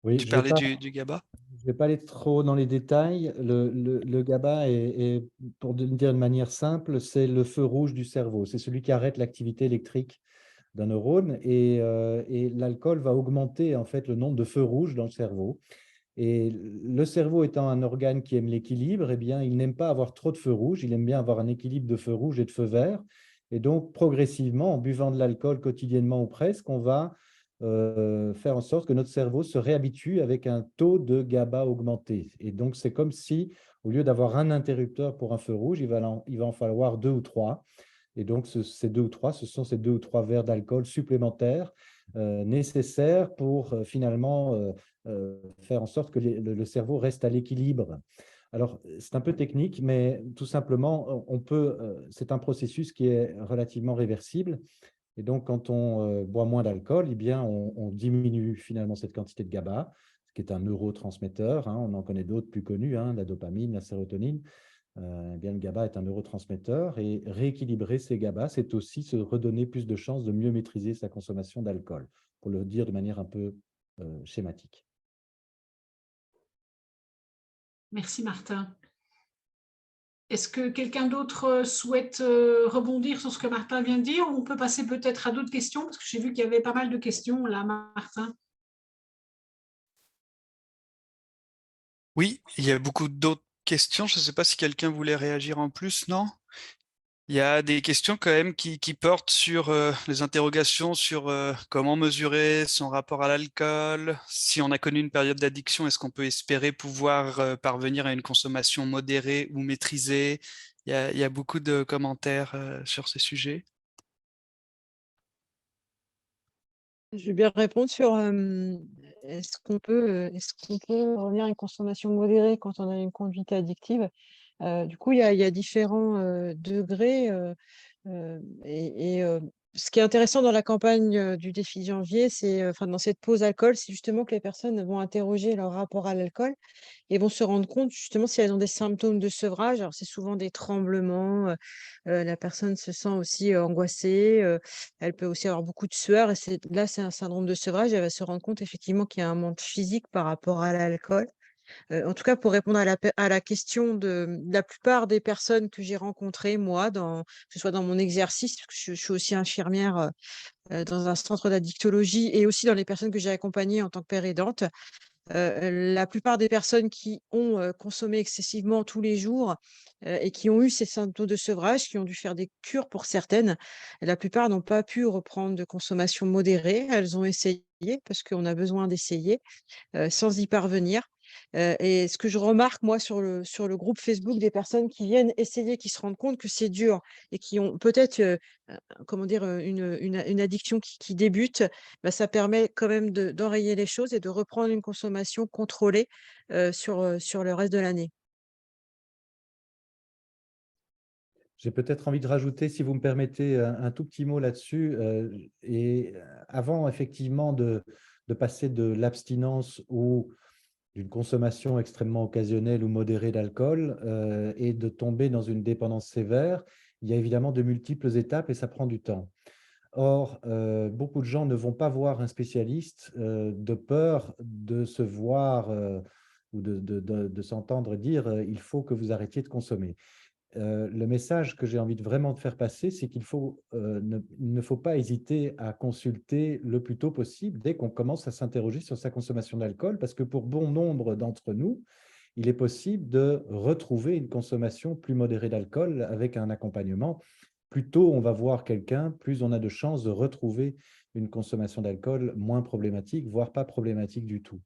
Oui, Tu je vais parlais pas, du GABA. je vais pas aller trop dans les détails. Le GABA pour dire de manière simple, c'est le feu rouge du cerveau. C'est celui qui arrête l'activité électrique d'un neurone et l'alcool va augmenter en fait le nombre de feux rouges dans le cerveau. Et le cerveau étant un organe qui aime l'équilibre, eh bien, il n'aime pas avoir trop de feux rouges, il aime bien avoir un équilibre de feux rouges et de feux verts. Et donc, progressivement, en buvant de l'alcool quotidiennement ou presque, on va faire en sorte que notre cerveau se réhabitue avec un taux de GABA augmenté. Et donc, c'est comme si, au lieu d'avoir un interrupteur pour un feu rouge, il va en falloir 2 ou 3. Et donc, ces 2 ou 3, ce sont ces 2 ou 3 verres d'alcool supplémentaires nécessaires pour finalement faire en sorte que le cerveau reste à l'équilibre. Alors, c'est un peu technique, mais tout simplement, c'est un processus qui est relativement réversible. Et donc, quand on boit moins d'alcool, eh bien, on diminue finalement cette quantité de GABA, ce qui est un neurotransmetteur. On en connaît d'autres plus connus, la dopamine, la sérotonine. Eh bien, le GABA est un neurotransmetteur et rééquilibrer ces GABA, c'est aussi se redonner plus de chances de mieux maîtriser sa consommation d'alcool, pour le dire de manière un peu schématique. Merci Martin. Est-ce que quelqu'un d'autre souhaite rebondir sur ce que Martin vient de dire, ou on peut passer peut-être à d'autres questions, parce que j'ai vu qu'il y avait pas mal de questions là, Martin. Oui, il y a beaucoup d'autres questions. Je ne sais pas si quelqu'un voulait réagir en plus, non? Il y a des questions quand même qui portent sur les interrogations sur comment mesurer son rapport à l'alcool. Si on a connu une période d'addiction, est-ce qu'on peut espérer pouvoir parvenir à une consommation modérée ou maîtrisée? Il y a beaucoup de commentaires sur ces sujets. Je vais bien répondre sur est-ce qu'on peut revenir à une consommation modérée quand on a une conduite addictive. Du coup, il y a différents degrés. Ce qui est intéressant dans la campagne du défi de janvier, c'est, enfin, dans cette pause alcool, c'est justement que les personnes vont interroger leur rapport à l'alcool et vont se rendre compte justement si elles ont des symptômes de sevrage. Alors, c'est souvent des tremblements, la personne se sent aussi angoissée, elle peut aussi avoir beaucoup de sueur et c'est un syndrome de sevrage. Elle va se rendre compte effectivement qu'il y a un manque physique par rapport à l'alcool. En tout cas, pour répondre à la question de la plupart des personnes que j'ai rencontrées, moi, que ce soit dans mon exercice, parce que je suis aussi infirmière dans un centre d'addictologie et aussi dans les personnes que j'ai accompagnées en tant que père aidante. La plupart des personnes qui ont consommé excessivement tous les jours et qui ont eu ces symptômes de sevrage, qui ont dû faire des cures pour certaines, la plupart n'ont pas pu reprendre de consommation modérée. Elles ont essayé, parce qu'on a besoin d'essayer, sans y parvenir. Et ce que je remarque, moi, sur le groupe Facebook des personnes qui viennent essayer, qui se rendent compte que c'est dur et qui ont peut-être, comment dire, une addiction qui débute, bah, ça permet quand même d'enrayer les choses et de reprendre une consommation contrôlée sur le reste de l'année. J'ai peut-être envie de rajouter, si vous me permettez, un tout petit mot là-dessus. Avant, effectivement, de passer de l'abstinence ou d'une consommation extrêmement occasionnelle ou modérée d'alcool et de tomber dans une dépendance sévère, il y a évidemment de multiples étapes et ça prend du temps. Or, beaucoup de gens ne vont pas voir un spécialiste de peur de se voir ou de s'entendre dire il faut que vous arrêtiez de consommer. Le message que j'ai envie vraiment de faire passer, c'est qu'il ne faut pas hésiter à consulter le plus tôt possible dès qu'on commence à s'interroger sur sa consommation d'alcool, parce que pour bon nombre d'entre nous, il est possible de retrouver une consommation plus modérée d'alcool avec un accompagnement. Plus tôt on va voir quelqu'un, plus on a de chances de retrouver une consommation d'alcool moins problématique, voire pas problématique du tout.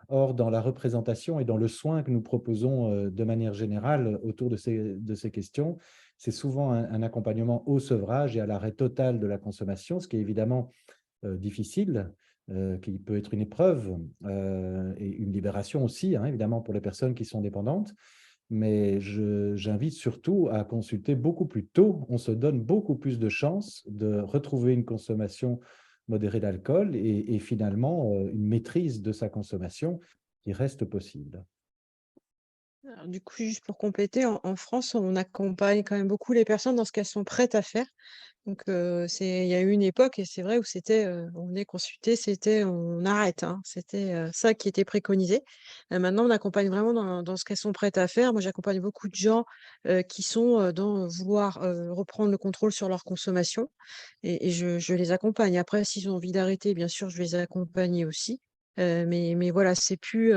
Or, dans la représentation et dans le soin que nous proposons de manière générale autour de ces questions, c'est souvent un accompagnement au sevrage et à l'arrêt total de la consommation, ce qui est évidemment difficile, qui peut être une épreuve et une libération aussi, évidemment, pour les personnes qui sont dépendantes. Mais j'invite surtout à consulter beaucoup plus tôt. On se donne beaucoup plus de chances de retrouver une consommation modérée d'alcool et finalement une maîtrise de sa consommation qui reste possible. Alors, du coup, juste pour compléter, en France, on accompagne quand même beaucoup les personnes dans ce qu'elles sont prêtes à faire. Donc, il y a eu une époque, et c'est vrai, où c'était, on venait consulter, c'était on arrête, hein. C'était ça qui était préconisé. Maintenant, on accompagne vraiment dans ce qu'elles sont prêtes à faire. Moi, j'accompagne beaucoup de gens qui sont dans vouloir reprendre le contrôle sur leur consommation, et je les accompagne. Après, s'ils ont envie d'arrêter, bien sûr, je vais les accompagner aussi. Mais voilà, c'est plus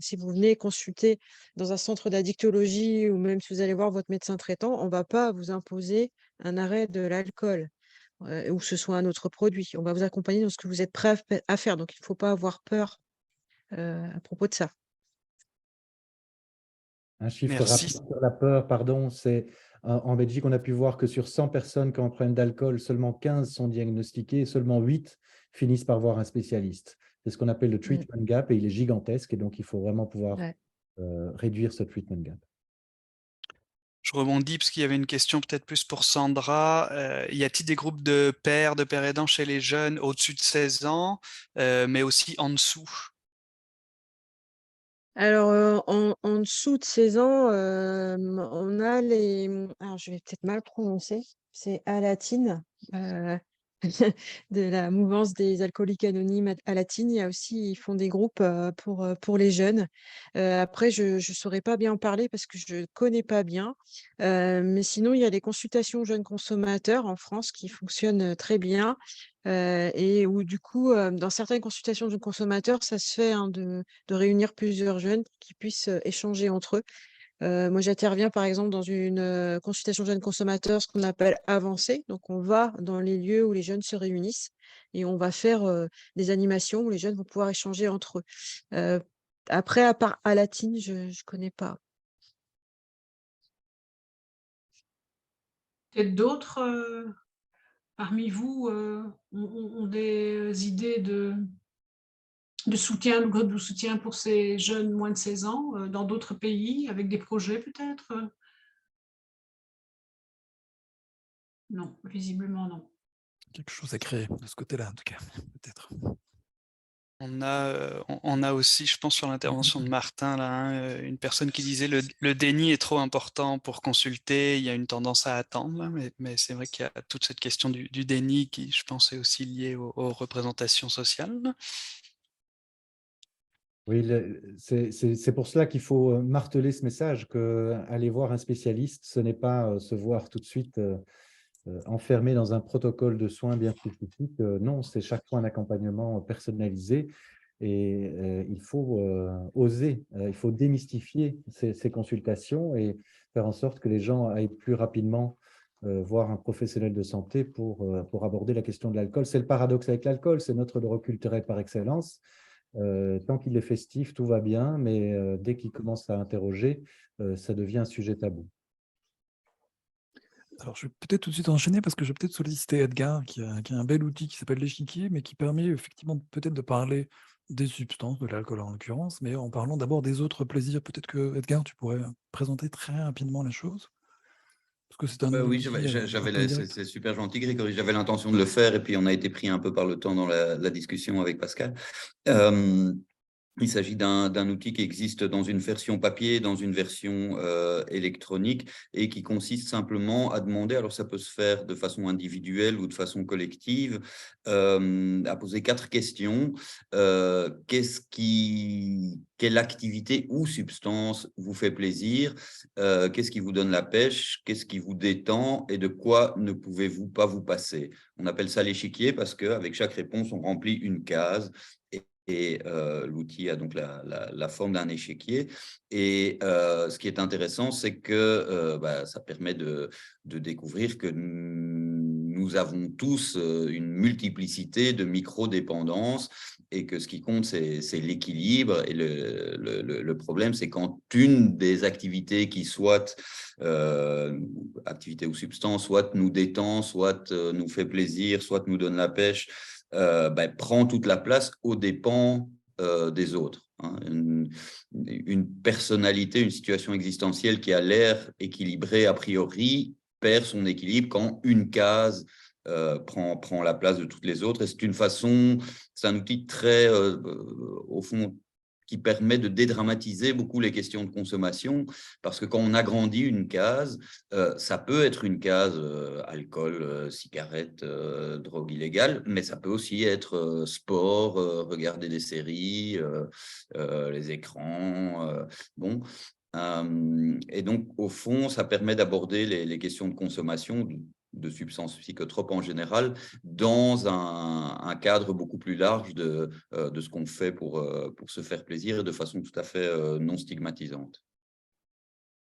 si vous venez consulter dans un centre d'addictologie, ou même si vous allez voir votre médecin traitant, on ne va pas vous imposer un arrêt de l'alcool ou que ce soit un autre produit. On va vous accompagner dans ce que vous êtes prêt à faire. Donc, il ne faut pas avoir peur à propos de ça. Un chiffre Merci. rapide sur la peur, pardon, c'est en Belgique, on a pu voir que sur 100 personnes qui ont un problème d'alcool, seulement 15 sont diagnostiquées et seulement 8 finissent par voir un spécialiste. C'est ce qu'on appelle le treatment gap et il est gigantesque et donc il faut vraiment pouvoir réduire ce treatment gap. Je rebondis parce qu'il y avait une question peut-être plus pour Sandra. Y a-t-il des groupes de pères aidants chez les jeunes au-dessus de 16 ans, mais aussi en dessous? Alors, en dessous de 16 ans, on a alors je vais peut-être mal prononcer, c'est Alatine, de la mouvance des alcooliques anonymes Alatine. Il y a aussi, ils font des groupes pour les jeunes. Après, je ne saurais pas bien en parler parce que je ne connais pas bien. Mais sinon, il y a les consultations jeunes consommateurs en France qui fonctionnent très bien. Et où du coup, dans certaines consultations de consommateurs, ça se fait de réunir plusieurs jeunes pour qu'ils puissent échanger entre eux. Moi, j'interviens par exemple dans une consultation jeunes consommateurs, ce qu'on appelle avancée. Donc, on va dans les lieux où les jeunes se réunissent et on va faire des animations où les jeunes vont pouvoir échanger entre eux. Après, à part Alatine, je ne connais pas. Peut-être d'autres parmi vous ont des idées de soutien, de groupe de soutien pour ces jeunes moins de 16 ans dans d'autres pays, avec des projets peut-être? Non, visiblement non. Quelque chose à créer de ce côté-là, en tout cas, peut-être. On a aussi, je pense, sur l'intervention de Martin, là, hein, une personne qui disait le déni est trop important pour consulter, il y a une tendance à attendre, là, mais c'est vrai qu'il y a toute cette question du déni qui, je pense, est aussi liée aux représentations sociales. Oui, c'est pour cela qu'il faut marteler ce message qu'aller voir un spécialiste, ce n'est pas se voir tout de suite enfermé dans un protocole de soins bien spécifique. Non, c'est chaque fois un accompagnement personnalisé et il faut oser, il faut démystifier ces consultations et faire en sorte que les gens aillent plus rapidement voir un professionnel de santé pour aborder la question de l'alcool. C'est le paradoxe avec l'alcool, c'est notre drogue culturel par excellence. Tant qu'il est festif, tout va bien, mais dès qu'il commence à interroger, ça devient un sujet tabou. Alors, je vais peut-être tout de suite enchaîner parce que je vais peut-être solliciter Edgar, qui a un bel outil qui s'appelle l'échiquier, mais qui permet effectivement peut-être de parler des substances, de l'alcool en l'occurrence, mais en parlant d'abord des autres plaisirs. Peut-être que, Edgar, tu pourrais présenter très rapidement la chose, parce que c'est un Oui, outil c'est super gentil, Grégory. J'avais l'intention de le faire et puis on a été pris un peu par le temps dans la discussion avec Pascal. Il s'agit d'un outil qui existe dans une version papier, dans une version électronique et qui consiste simplement à demander, alors ça peut se faire de façon individuelle ou de façon collective, à poser 4 questions. Quelle activité ou substance vous fait plaisir? Qu'est-ce qui vous donne la pêche? Qu'est-ce qui vous détend? Et de quoi ne pouvez-vous pas vous passer? On appelle ça l'échiquier parce qu'avec chaque réponse, on remplit une case. Et l'outil a donc la forme d'un échiquier. Et ce qui est intéressant, c'est que ça permet de découvrir que nous avons tous une multiplicité de micro-dépendances et que ce qui compte, c'est l'équilibre. Et le problème, c'est quand une des activités qui soit activité ou substance, soit nous détend, soit nous fait plaisir, soit nous donne la pêche, prend toute la place aux dépens des autres. Hein. Une personnalité, une situation existentielle qui a l'air équilibrée a priori perd son équilibre quand une case prend la place de toutes les autres. Et c'est un outil très, au fond, qui permet de dédramatiser beaucoup les questions de consommation, parce que quand on agrandit une case, ça peut être une case alcool, cigarette, drogue illégale, mais ça peut aussi être sport, regarder des séries, les écrans, bon. Et donc, au fond, ça permet d'aborder les questions de consommation de substances psychotropes en général dans un cadre beaucoup plus large de ce qu'on fait pour se faire plaisir et de façon tout à fait non stigmatisante.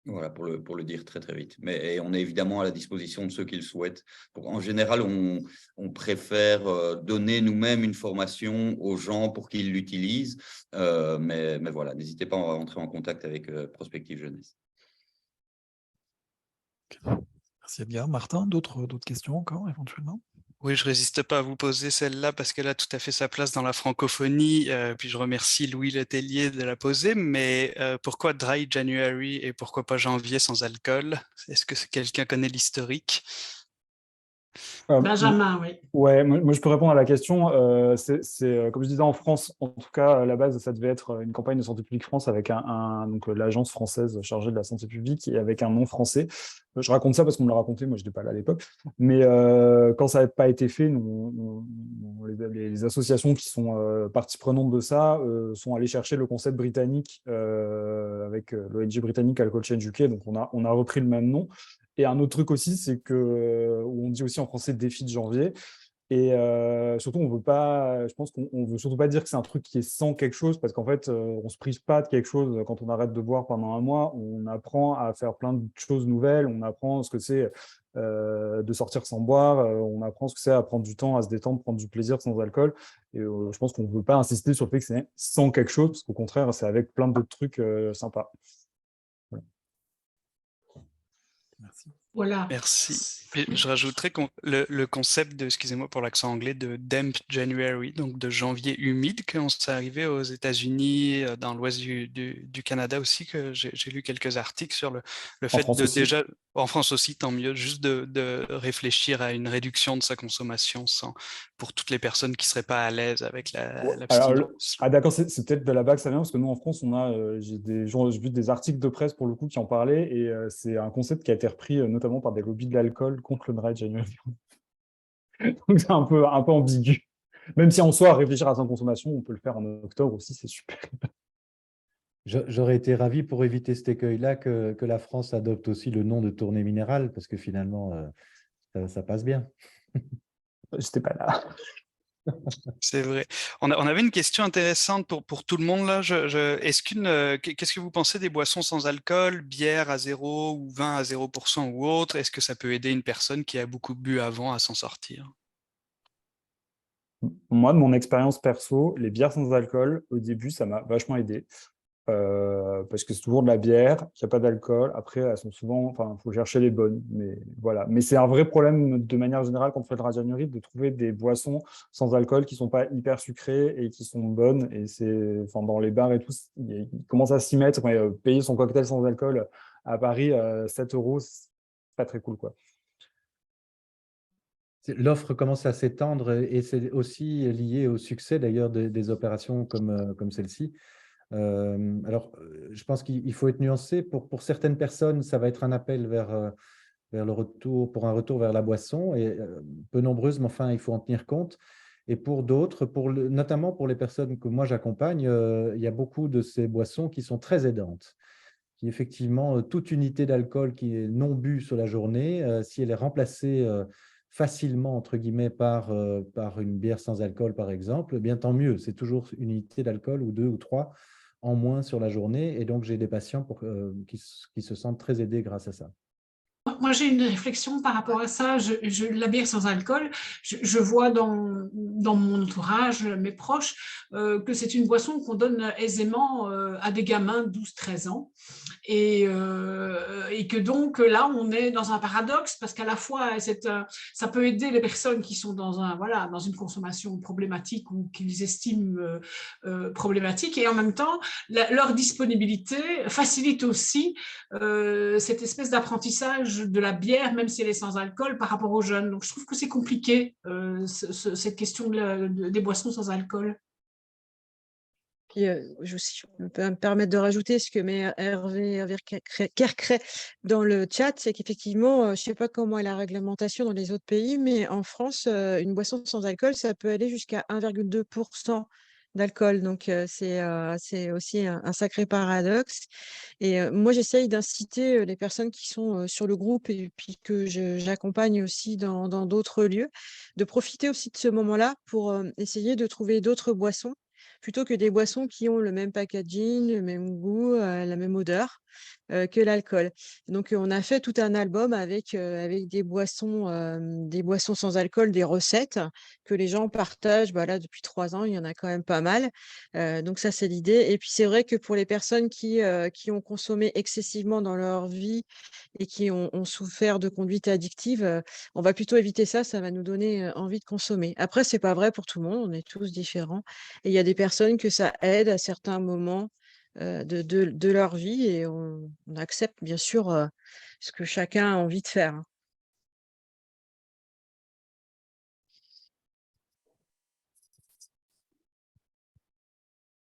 Voilà, pour le dire très, très vite. Mais on est évidemment à la disposition de ceux qui le souhaitent. En général, on préfère donner nous-mêmes une formation aux gens pour qu'ils l'utilisent. Mais voilà, n'hésitez pas à entrer en contact avec Prospective Jeunesse. Merci Edgar. Martin, d'autres questions encore éventuellement? Oui, je ne résiste pas à vous poser celle-là parce qu'elle a tout à fait sa place dans la francophonie. Puis je remercie Louis Letellier de la poser. Mais pourquoi Dry January et pourquoi pas janvier sans alcool? Est-ce que quelqu'un connaît l'historique? Benjamin, oui. Ouais, moi je peux répondre à la question. Comme je disais, en France, en tout cas, à la base, ça devait être une campagne de Santé publique France avec donc l'agence française chargée de la santé publique et avec un nom français. Je raconte ça parce qu'on me l'a raconté, moi je n'étais pas là à l'époque. Mais quand ça n'a pas été fait, les associations qui sont partie prenante de ça sont allées chercher le concept britannique avec l'ONG britannique Alcohol Change UK. Donc on a repris le même nom. Et un autre truc aussi, c'est que, où on dit aussi en français défi de janvier, et surtout, je pense qu'on veut surtout pas dire que c'est un truc qui est sans quelque chose, parce qu'en fait, on se prive pas de quelque chose quand on arrête de boire pendant un mois. On apprend à faire plein de choses nouvelles, on apprend ce que c'est de sortir sans boire, on apprend ce que c'est à prendre du temps, à se détendre, prendre du plaisir sans alcool. Et je pense qu'on ne veut pas insister sur le fait que c'est sans quelque chose, parce qu'au contraire, c'est avec plein d'autres trucs sympas. Voilà. Merci. Voilà. Merci. Et je rajouterais le concept de, excusez-moi pour l'accent anglais, de damp January, donc de janvier humide, qu'on s'est arrivé aux États-Unis, dans l'ouest du Canada aussi, que j'ai lu quelques articles sur le fait de aussi. déjà, en France aussi, tant mieux, juste de réfléchir à une réduction de sa consommation pour toutes les personnes qui ne seraient pas à l'aise avec l'abstinence. D'accord, c'est peut-être de là-bas que ça vient, parce que nous, en France, j'ai vu des articles de presse, pour le coup, qui en parlaient, et c'est un concept qui a été repris notamment par des lobbies de l'alcool contre le Dry January. Donc, c'est un peu ambigu. Même si en soi, réfléchir à sa consommation, on peut le faire en octobre aussi, c'est super. J'aurais été ravi, pour éviter cet écueil-là, que la France adopte aussi le nom de tournée minérale, parce que finalement, ça passe bien. J'étais pas là. C'est vrai. On avait une question intéressante pour tout le monde là. Qu'est-ce que vous pensez des boissons sans alcool, bière à 0 ou vin à 0% ou autre? Est-ce que ça peut aider une personne qui a beaucoup bu avant à s'en sortir? Moi, de mon expérience perso, les bières sans alcool, au début, ça m'a vachement aidé. Parce que c'est toujours de la bière, il n'y a pas d'alcool. Après, elles sont souvent, il faut chercher les bonnes. Mais voilà. Mais c'est un vrai problème de manière générale quand on fait le Dry January de trouver des boissons sans alcool qui ne sont pas hyper sucrées et qui sont bonnes. Et dans les bars et tout, ils commencent à s'y mettre. Payer son cocktail sans alcool à Paris, 7 €, c'est pas très cool, quoi. L'offre commence à s'étendre et c'est aussi lié au succès d'ailleurs des opérations comme celle-ci. Alors, je pense qu'il faut être nuancé. Pour certaines personnes, ça va être un appel vers le retour, pour un retour vers la boisson, et peu nombreuses, mais enfin, il faut en tenir compte. Et pour d'autres, notamment pour les personnes que moi j'accompagne, il y a beaucoup de ces boissons qui sont très aidantes, qui effectivement, toute unité d'alcool qui est non bu sur la journée, si elle est remplacée facilement, entre guillemets, par une bière sans alcool, par exemple, eh bien tant mieux. C'est toujours une unité d'alcool ou 2 ou 3 en moins sur la journée. Et donc, j'ai des patients qui se sentent très aidés grâce à ça. Moi, j'ai une réflexion par rapport à ça. La bière sans alcool, je vois dans mon entourage, mes proches, que c'est une boisson qu'on donne aisément à des gamins de 12-13 ans. Et que donc là, on est dans un paradoxe parce qu'à la fois, ça peut aider les personnes qui sont dans une consommation problématique ou qu'ils estiment problématique, et en même temps, leur disponibilité facilite aussi cette espèce d'apprentissage de la bière, même si elle est sans alcool, par rapport aux jeunes. Donc, je trouve que c'est compliqué, cette question des boissons sans alcool. Puis, je peux me permettre de rajouter ce que met Hervé Kercret dans le chat, c'est qu'effectivement, je ne sais pas comment est la réglementation dans les autres pays, mais en France, une boisson sans alcool, ça peut aller jusqu'à 1,2% d'alcool. Donc, c'est aussi un sacré paradoxe. Et moi, j'essaye d'inciter les personnes qui sont sur le groupe et puis que j'accompagne aussi dans d'autres lieux, de profiter aussi de ce moment-là pour essayer de trouver d'autres boissons plutôt que des boissons qui ont le même packaging, le même goût, la même odeur, que l'alcool. Donc, on a fait tout un album avec des boissons sans alcool, des recettes que les gens partagent. Bah, là, depuis 3 ans, il y en a quand même pas mal. Donc ça, c'est l'idée. Et puis, c'est vrai que pour les personnes qui ont consommé excessivement dans leur vie et qui ont souffert de conduite addictive, on va plutôt éviter ça. Ça va nous donner envie de consommer. Après, c'est pas vrai pour tout le monde. On est tous différents. Et il y a des personnes que ça aide à certains moments de leur vie et on accepte bien sûr ce que chacun a envie de faire, hein.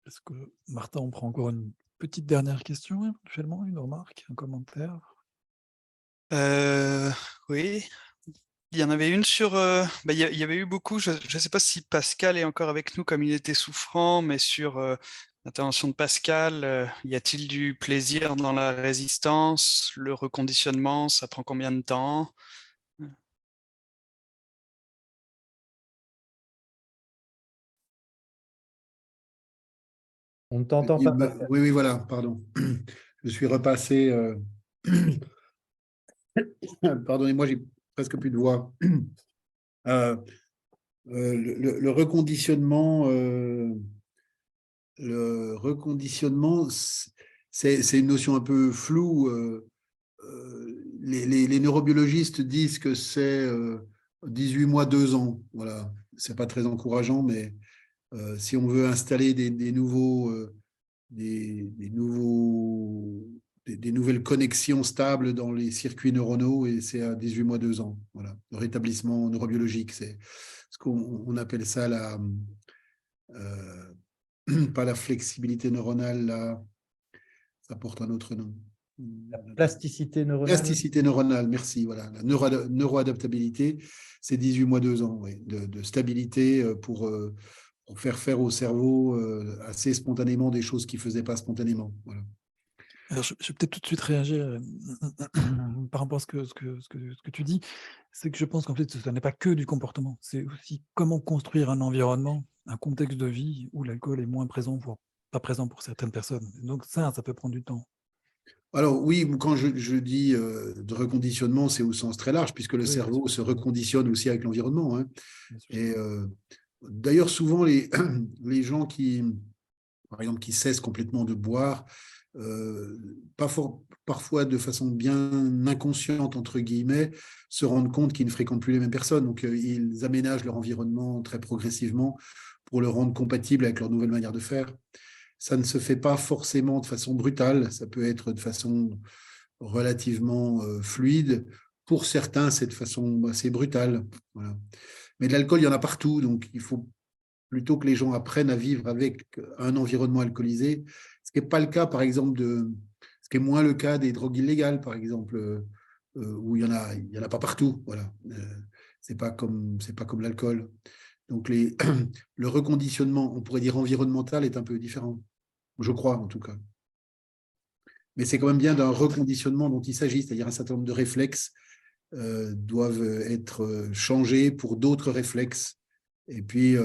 Est-ce que, Martin, on prend encore une petite dernière question, éventuellement, une remarque, un commentaire? Oui, il y en avait une sur... il y avait eu beaucoup, je ne sais pas si Pascal est encore avec nous comme il était souffrant, mais sur l'intervention de Pascal, y a-t-il du plaisir dans la résistance, le reconditionnement, ça prend combien de temps? On ne t'entend pas. Oui, voilà, pardon. Je suis repassé. Pardonnez-moi, j'ai presque plus de voix. Le reconditionnement, c'est une notion un peu floue. Les neurobiologistes disent que c'est 18 mois, 2 ans. Voilà, c'est pas très encourageant, mais si on veut installer des nouvelles connexions stables dans les circuits neuronaux, et c'est à 18 mois, 2 ans. Voilà, le rétablissement neurobiologique, c'est ce qu'on appelle ça pas la flexibilité neuronale, ça porte un autre nom. La plasticité neuronale. Plasticité neuronale, merci. Voilà. La neuroadaptabilité, c'est 18 mois, 2 ans, oui, de stabilité pour faire au cerveau assez spontanément des choses qu'il ne faisait pas spontanément. Voilà. Alors, je vais peut-être tout de suite réagir par rapport à ce que tu dis. C'est que je pense qu'en fait, ce n'est pas que du comportement. C'est aussi comment construire un environnement, un contexte de vie où l'alcool est moins présent, voire pas présent pour certaines personnes. Donc ça peut prendre du temps. Alors oui, quand je dis de reconditionnement, c'est au sens très large, puisque le cerveau se reconditionne aussi avec l'environnement, hein. Et d'ailleurs, souvent, les gens par exemple, qui cessent complètement de boire, parfois de façon bien inconsciente, entre guillemets, se rendent compte qu'ils ne fréquentent plus les mêmes personnes. Donc, ils aménagent leur environnement très progressivement pour le rendre compatible avec leur nouvelle manière de faire. Ça ne se fait pas forcément de façon brutale, ça peut être de façon relativement fluide. Pour certains, c'est de façon assez brutale. Voilà. Mais de l'alcool, il y en a partout, donc il faut plutôt que les gens apprennent à vivre avec un environnement alcoolisé, ce qui n'est pas le cas, par exemple, ce qui est moins le cas des drogues illégales, par exemple, où il y en a pas partout. Voilà. C'est pas comme l'alcool. Donc le reconditionnement, on pourrait dire environnemental, est un peu différent. Je crois, en tout cas. Mais c'est quand même bien d'un reconditionnement dont il s'agit, c'est-à-dire un certain nombre de réflexes doivent être changés pour d'autres réflexes. Et puis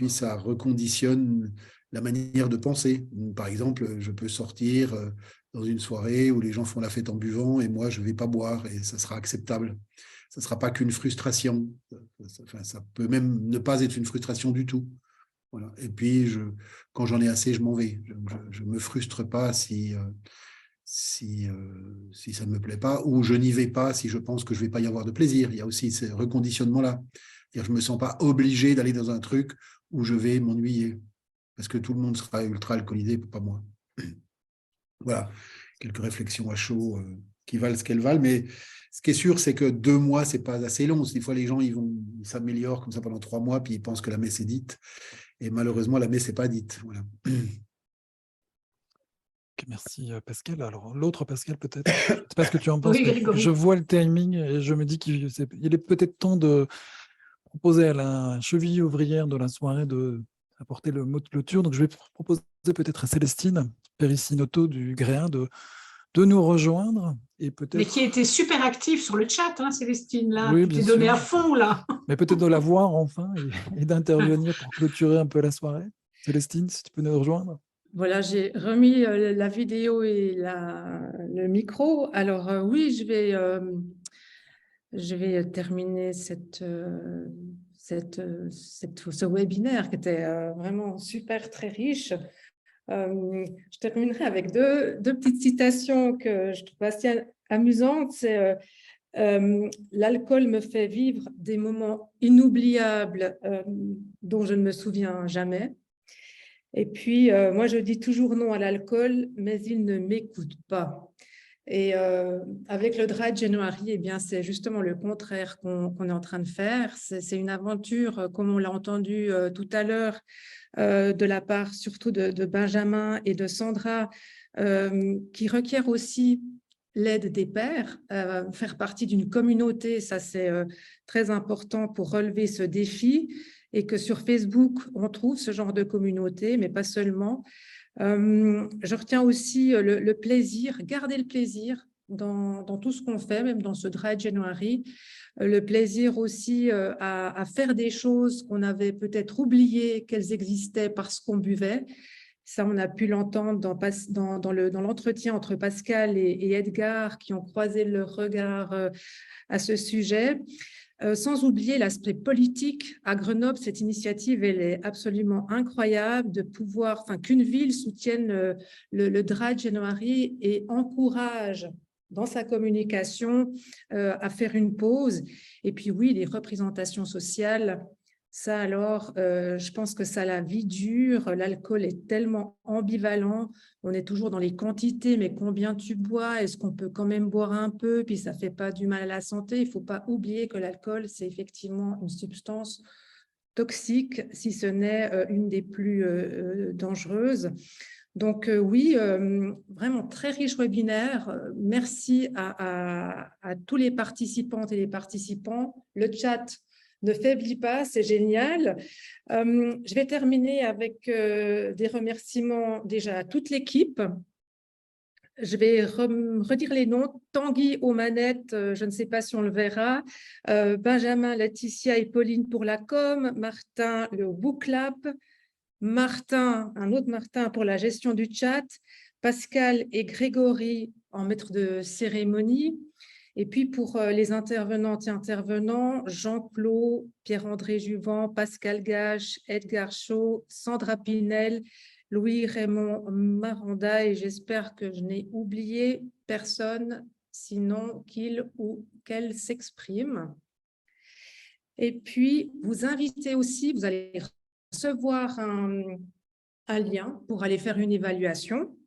ça reconditionne la manière de penser. Par exemple, je peux sortir dans une soirée où les gens font la fête en buvant et moi, je ne vais pas boire et ça sera acceptable. Ça ne sera pas qu'une frustration. Ça peut même ne pas être une frustration du tout. Voilà. Et puis, quand j'en ai assez, je m'en vais. Je ne me frustre pas si ça ne me plaît pas, ou je n'y vais pas si je pense que je ne vais pas y avoir de plaisir. Il y a aussi ce reconditionnement-là. Je ne me sens pas obligé d'aller dans un truc où je vais m'ennuyer, parce que tout le monde sera ultra alcoolisé, pas moi. Voilà, quelques réflexions à chaud qui valent ce qu'elles valent, mais ce qui est sûr, c'est que 2 mois, ce n'est pas assez long. Des fois, les gens ils s'améliorent comme ça pendant 3 mois, puis ils pensent que la messe est dite. Et malheureusement, la messe n'est pas dite. Voilà. Ok, merci Pascal. Alors l'autre Pascal peut-être, je ne sais pas ce que tu en penses, Oui, mais Grégory. je vois le timing et je me dis qu'il est peut-être temps de proposer à la cheville ouvrière de la soirée d'apporter le mot de clôture. Donc je vais proposer peut-être à Célestine Périssinoto du Gréin de nous rejoindre et Mais peut-être, qui était super active sur le chat, hein, Célestine, là. oui Tu bien t'es donné à sûr, fond, là. mais peut-être de la voir enfin et d'intervenir pour clôturer un peu la soirée. Célestine, si tu peux nous rejoindre. Voilà, j'ai remis la vidéo et le micro. Alors oui, je vais terminer ce webinaire qui était vraiment super, très riche. Je terminerai avec deux petites citations que je trouve assez amusantes. C'est l'alcool me fait vivre des moments inoubliables dont je ne me souviens jamais. Et puis, moi, je dis toujours non à l'alcool, mais il ne m'écoute pas. Et avec le Dry January, eh bien, c'est justement le contraire qu'on est en train de faire. C'est une aventure, comme on l'a entendu tout à l'heure, de la part surtout de Benjamin et de Sandra, qui requiert aussi l'aide des pairs, faire partie d'une communauté, ça c'est très important pour relever ce défi, et que sur Facebook, on trouve ce genre de communauté, mais pas seulement. Je retiens aussi le plaisir, garder le plaisir dans tout ce qu'on fait, même dans ce Dry January, le plaisir aussi à faire des choses qu'on avait peut-être oubliées qu'elles existaient parce qu'on buvait. Ça, on a pu l'entendre dans l'entretien entre Pascal et Edgar, qui ont croisé leur regard à ce sujet. Sans oublier l'aspect politique. À Grenoble, cette initiative, elle est absolument incroyable de pouvoir, qu'une ville soutienne le Dry January et encourage dans sa communication à faire une pause. Et puis oui, les représentations sociales, ça alors, je pense que ça la vie dure. L'alcool est tellement ambivalent. On est toujours dans les quantités, mais combien tu bois? Est-ce qu'on peut quand même boire un peu? Puis ça ne fait pas du mal à la santé. Il ne faut pas oublier que l'alcool, c'est effectivement une substance toxique, si ce n'est une des plus dangereuses. Donc oui, vraiment très riche webinaire. Merci à tous les participantes et les participants. Le chat ne faiblit pas, c'est génial. Je vais terminer avec des remerciements déjà à toute l'équipe. Je vais redire les noms. Tanguy aux manettes, je ne sais pas si on le verra. Benjamin, Laetitia et Pauline pour la com. Martin, le booklab. Martin, un autre Martin pour la gestion du chat. Pascal et Grégory en maître de cérémonie. Et puis pour les intervenantes et intervenants, Jean-Claude, Pierre-André Juvent, Pascal Gache, Edgar Chaud, Sandra Pinel, Louis-Raymond Maranda, et j'espère que je n'ai oublié personne, sinon qu'il ou qu'elle s'exprime. Et puis, vous invitez aussi, vous allez recevoir un lien pour aller faire une évaluation.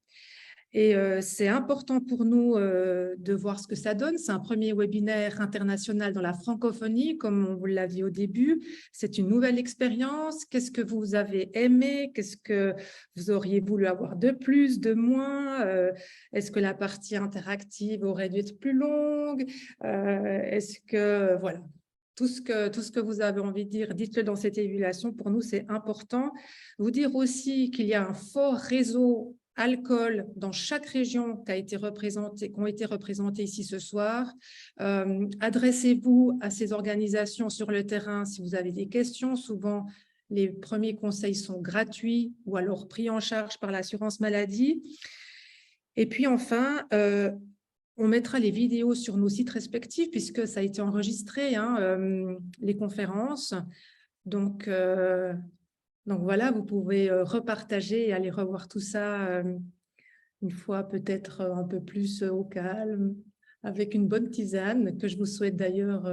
Et c'est important pour nous de voir ce que ça donne. C'est un premier webinaire international dans la francophonie, comme on vous l'a dit au début. C'est une nouvelle expérience. Qu'est-ce que vous avez aimé? Qu'est-ce que vous auriez voulu avoir de plus, de moins? Est-ce que la partie interactive aurait dû être plus longue? Est-ce que, voilà, tout ce que vous avez envie de dire, dites-le dans cette évaluation. Pour nous, c'est important. Vous dire aussi qu'il y a un fort réseau alcool dans chaque région qui ont été représentées ici ce soir. Adressez-vous à ces organisations sur le terrain si vous avez des questions. Souvent, les premiers conseils sont gratuits ou alors pris en charge par l'assurance maladie. Et puis enfin, on mettra les vidéos sur nos sites respectifs puisque ça a été enregistré, les conférences. Donc voilà, vous pouvez repartager et aller revoir tout ça une fois peut-être un peu plus au calme, avec une bonne tisane, que je vous souhaite d'ailleurs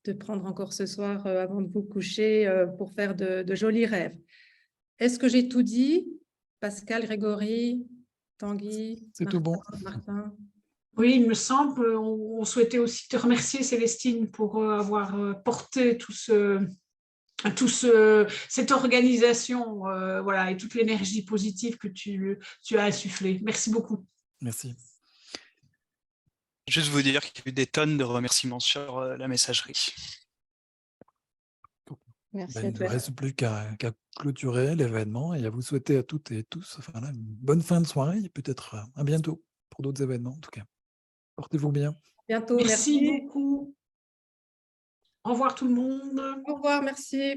de prendre encore ce soir avant de vous coucher pour faire de jolis rêves. Est-ce que j'ai tout dit? Pascal, Grégory, Tanguy, C'est tout bon. Martin? Oui, il me semble. On souhaitait aussi te remercier, Célestine, pour avoir porté tout ce cette organisation voilà, et toute l'énergie positive que tu as insufflée. Merci beaucoup. Merci. Juste vous dire qu'il y a eu des tonnes de remerciements sur la messagerie. Merci Il à ne toi. reste plus qu'à clôturer l'événement et à vous souhaiter à toutes et tous une bonne fin de soirée et peut-être à bientôt pour d'autres événements en tout cas. Portez-vous bien. Bientôt, Merci merci. beaucoup. Au revoir tout le monde. Au revoir, merci.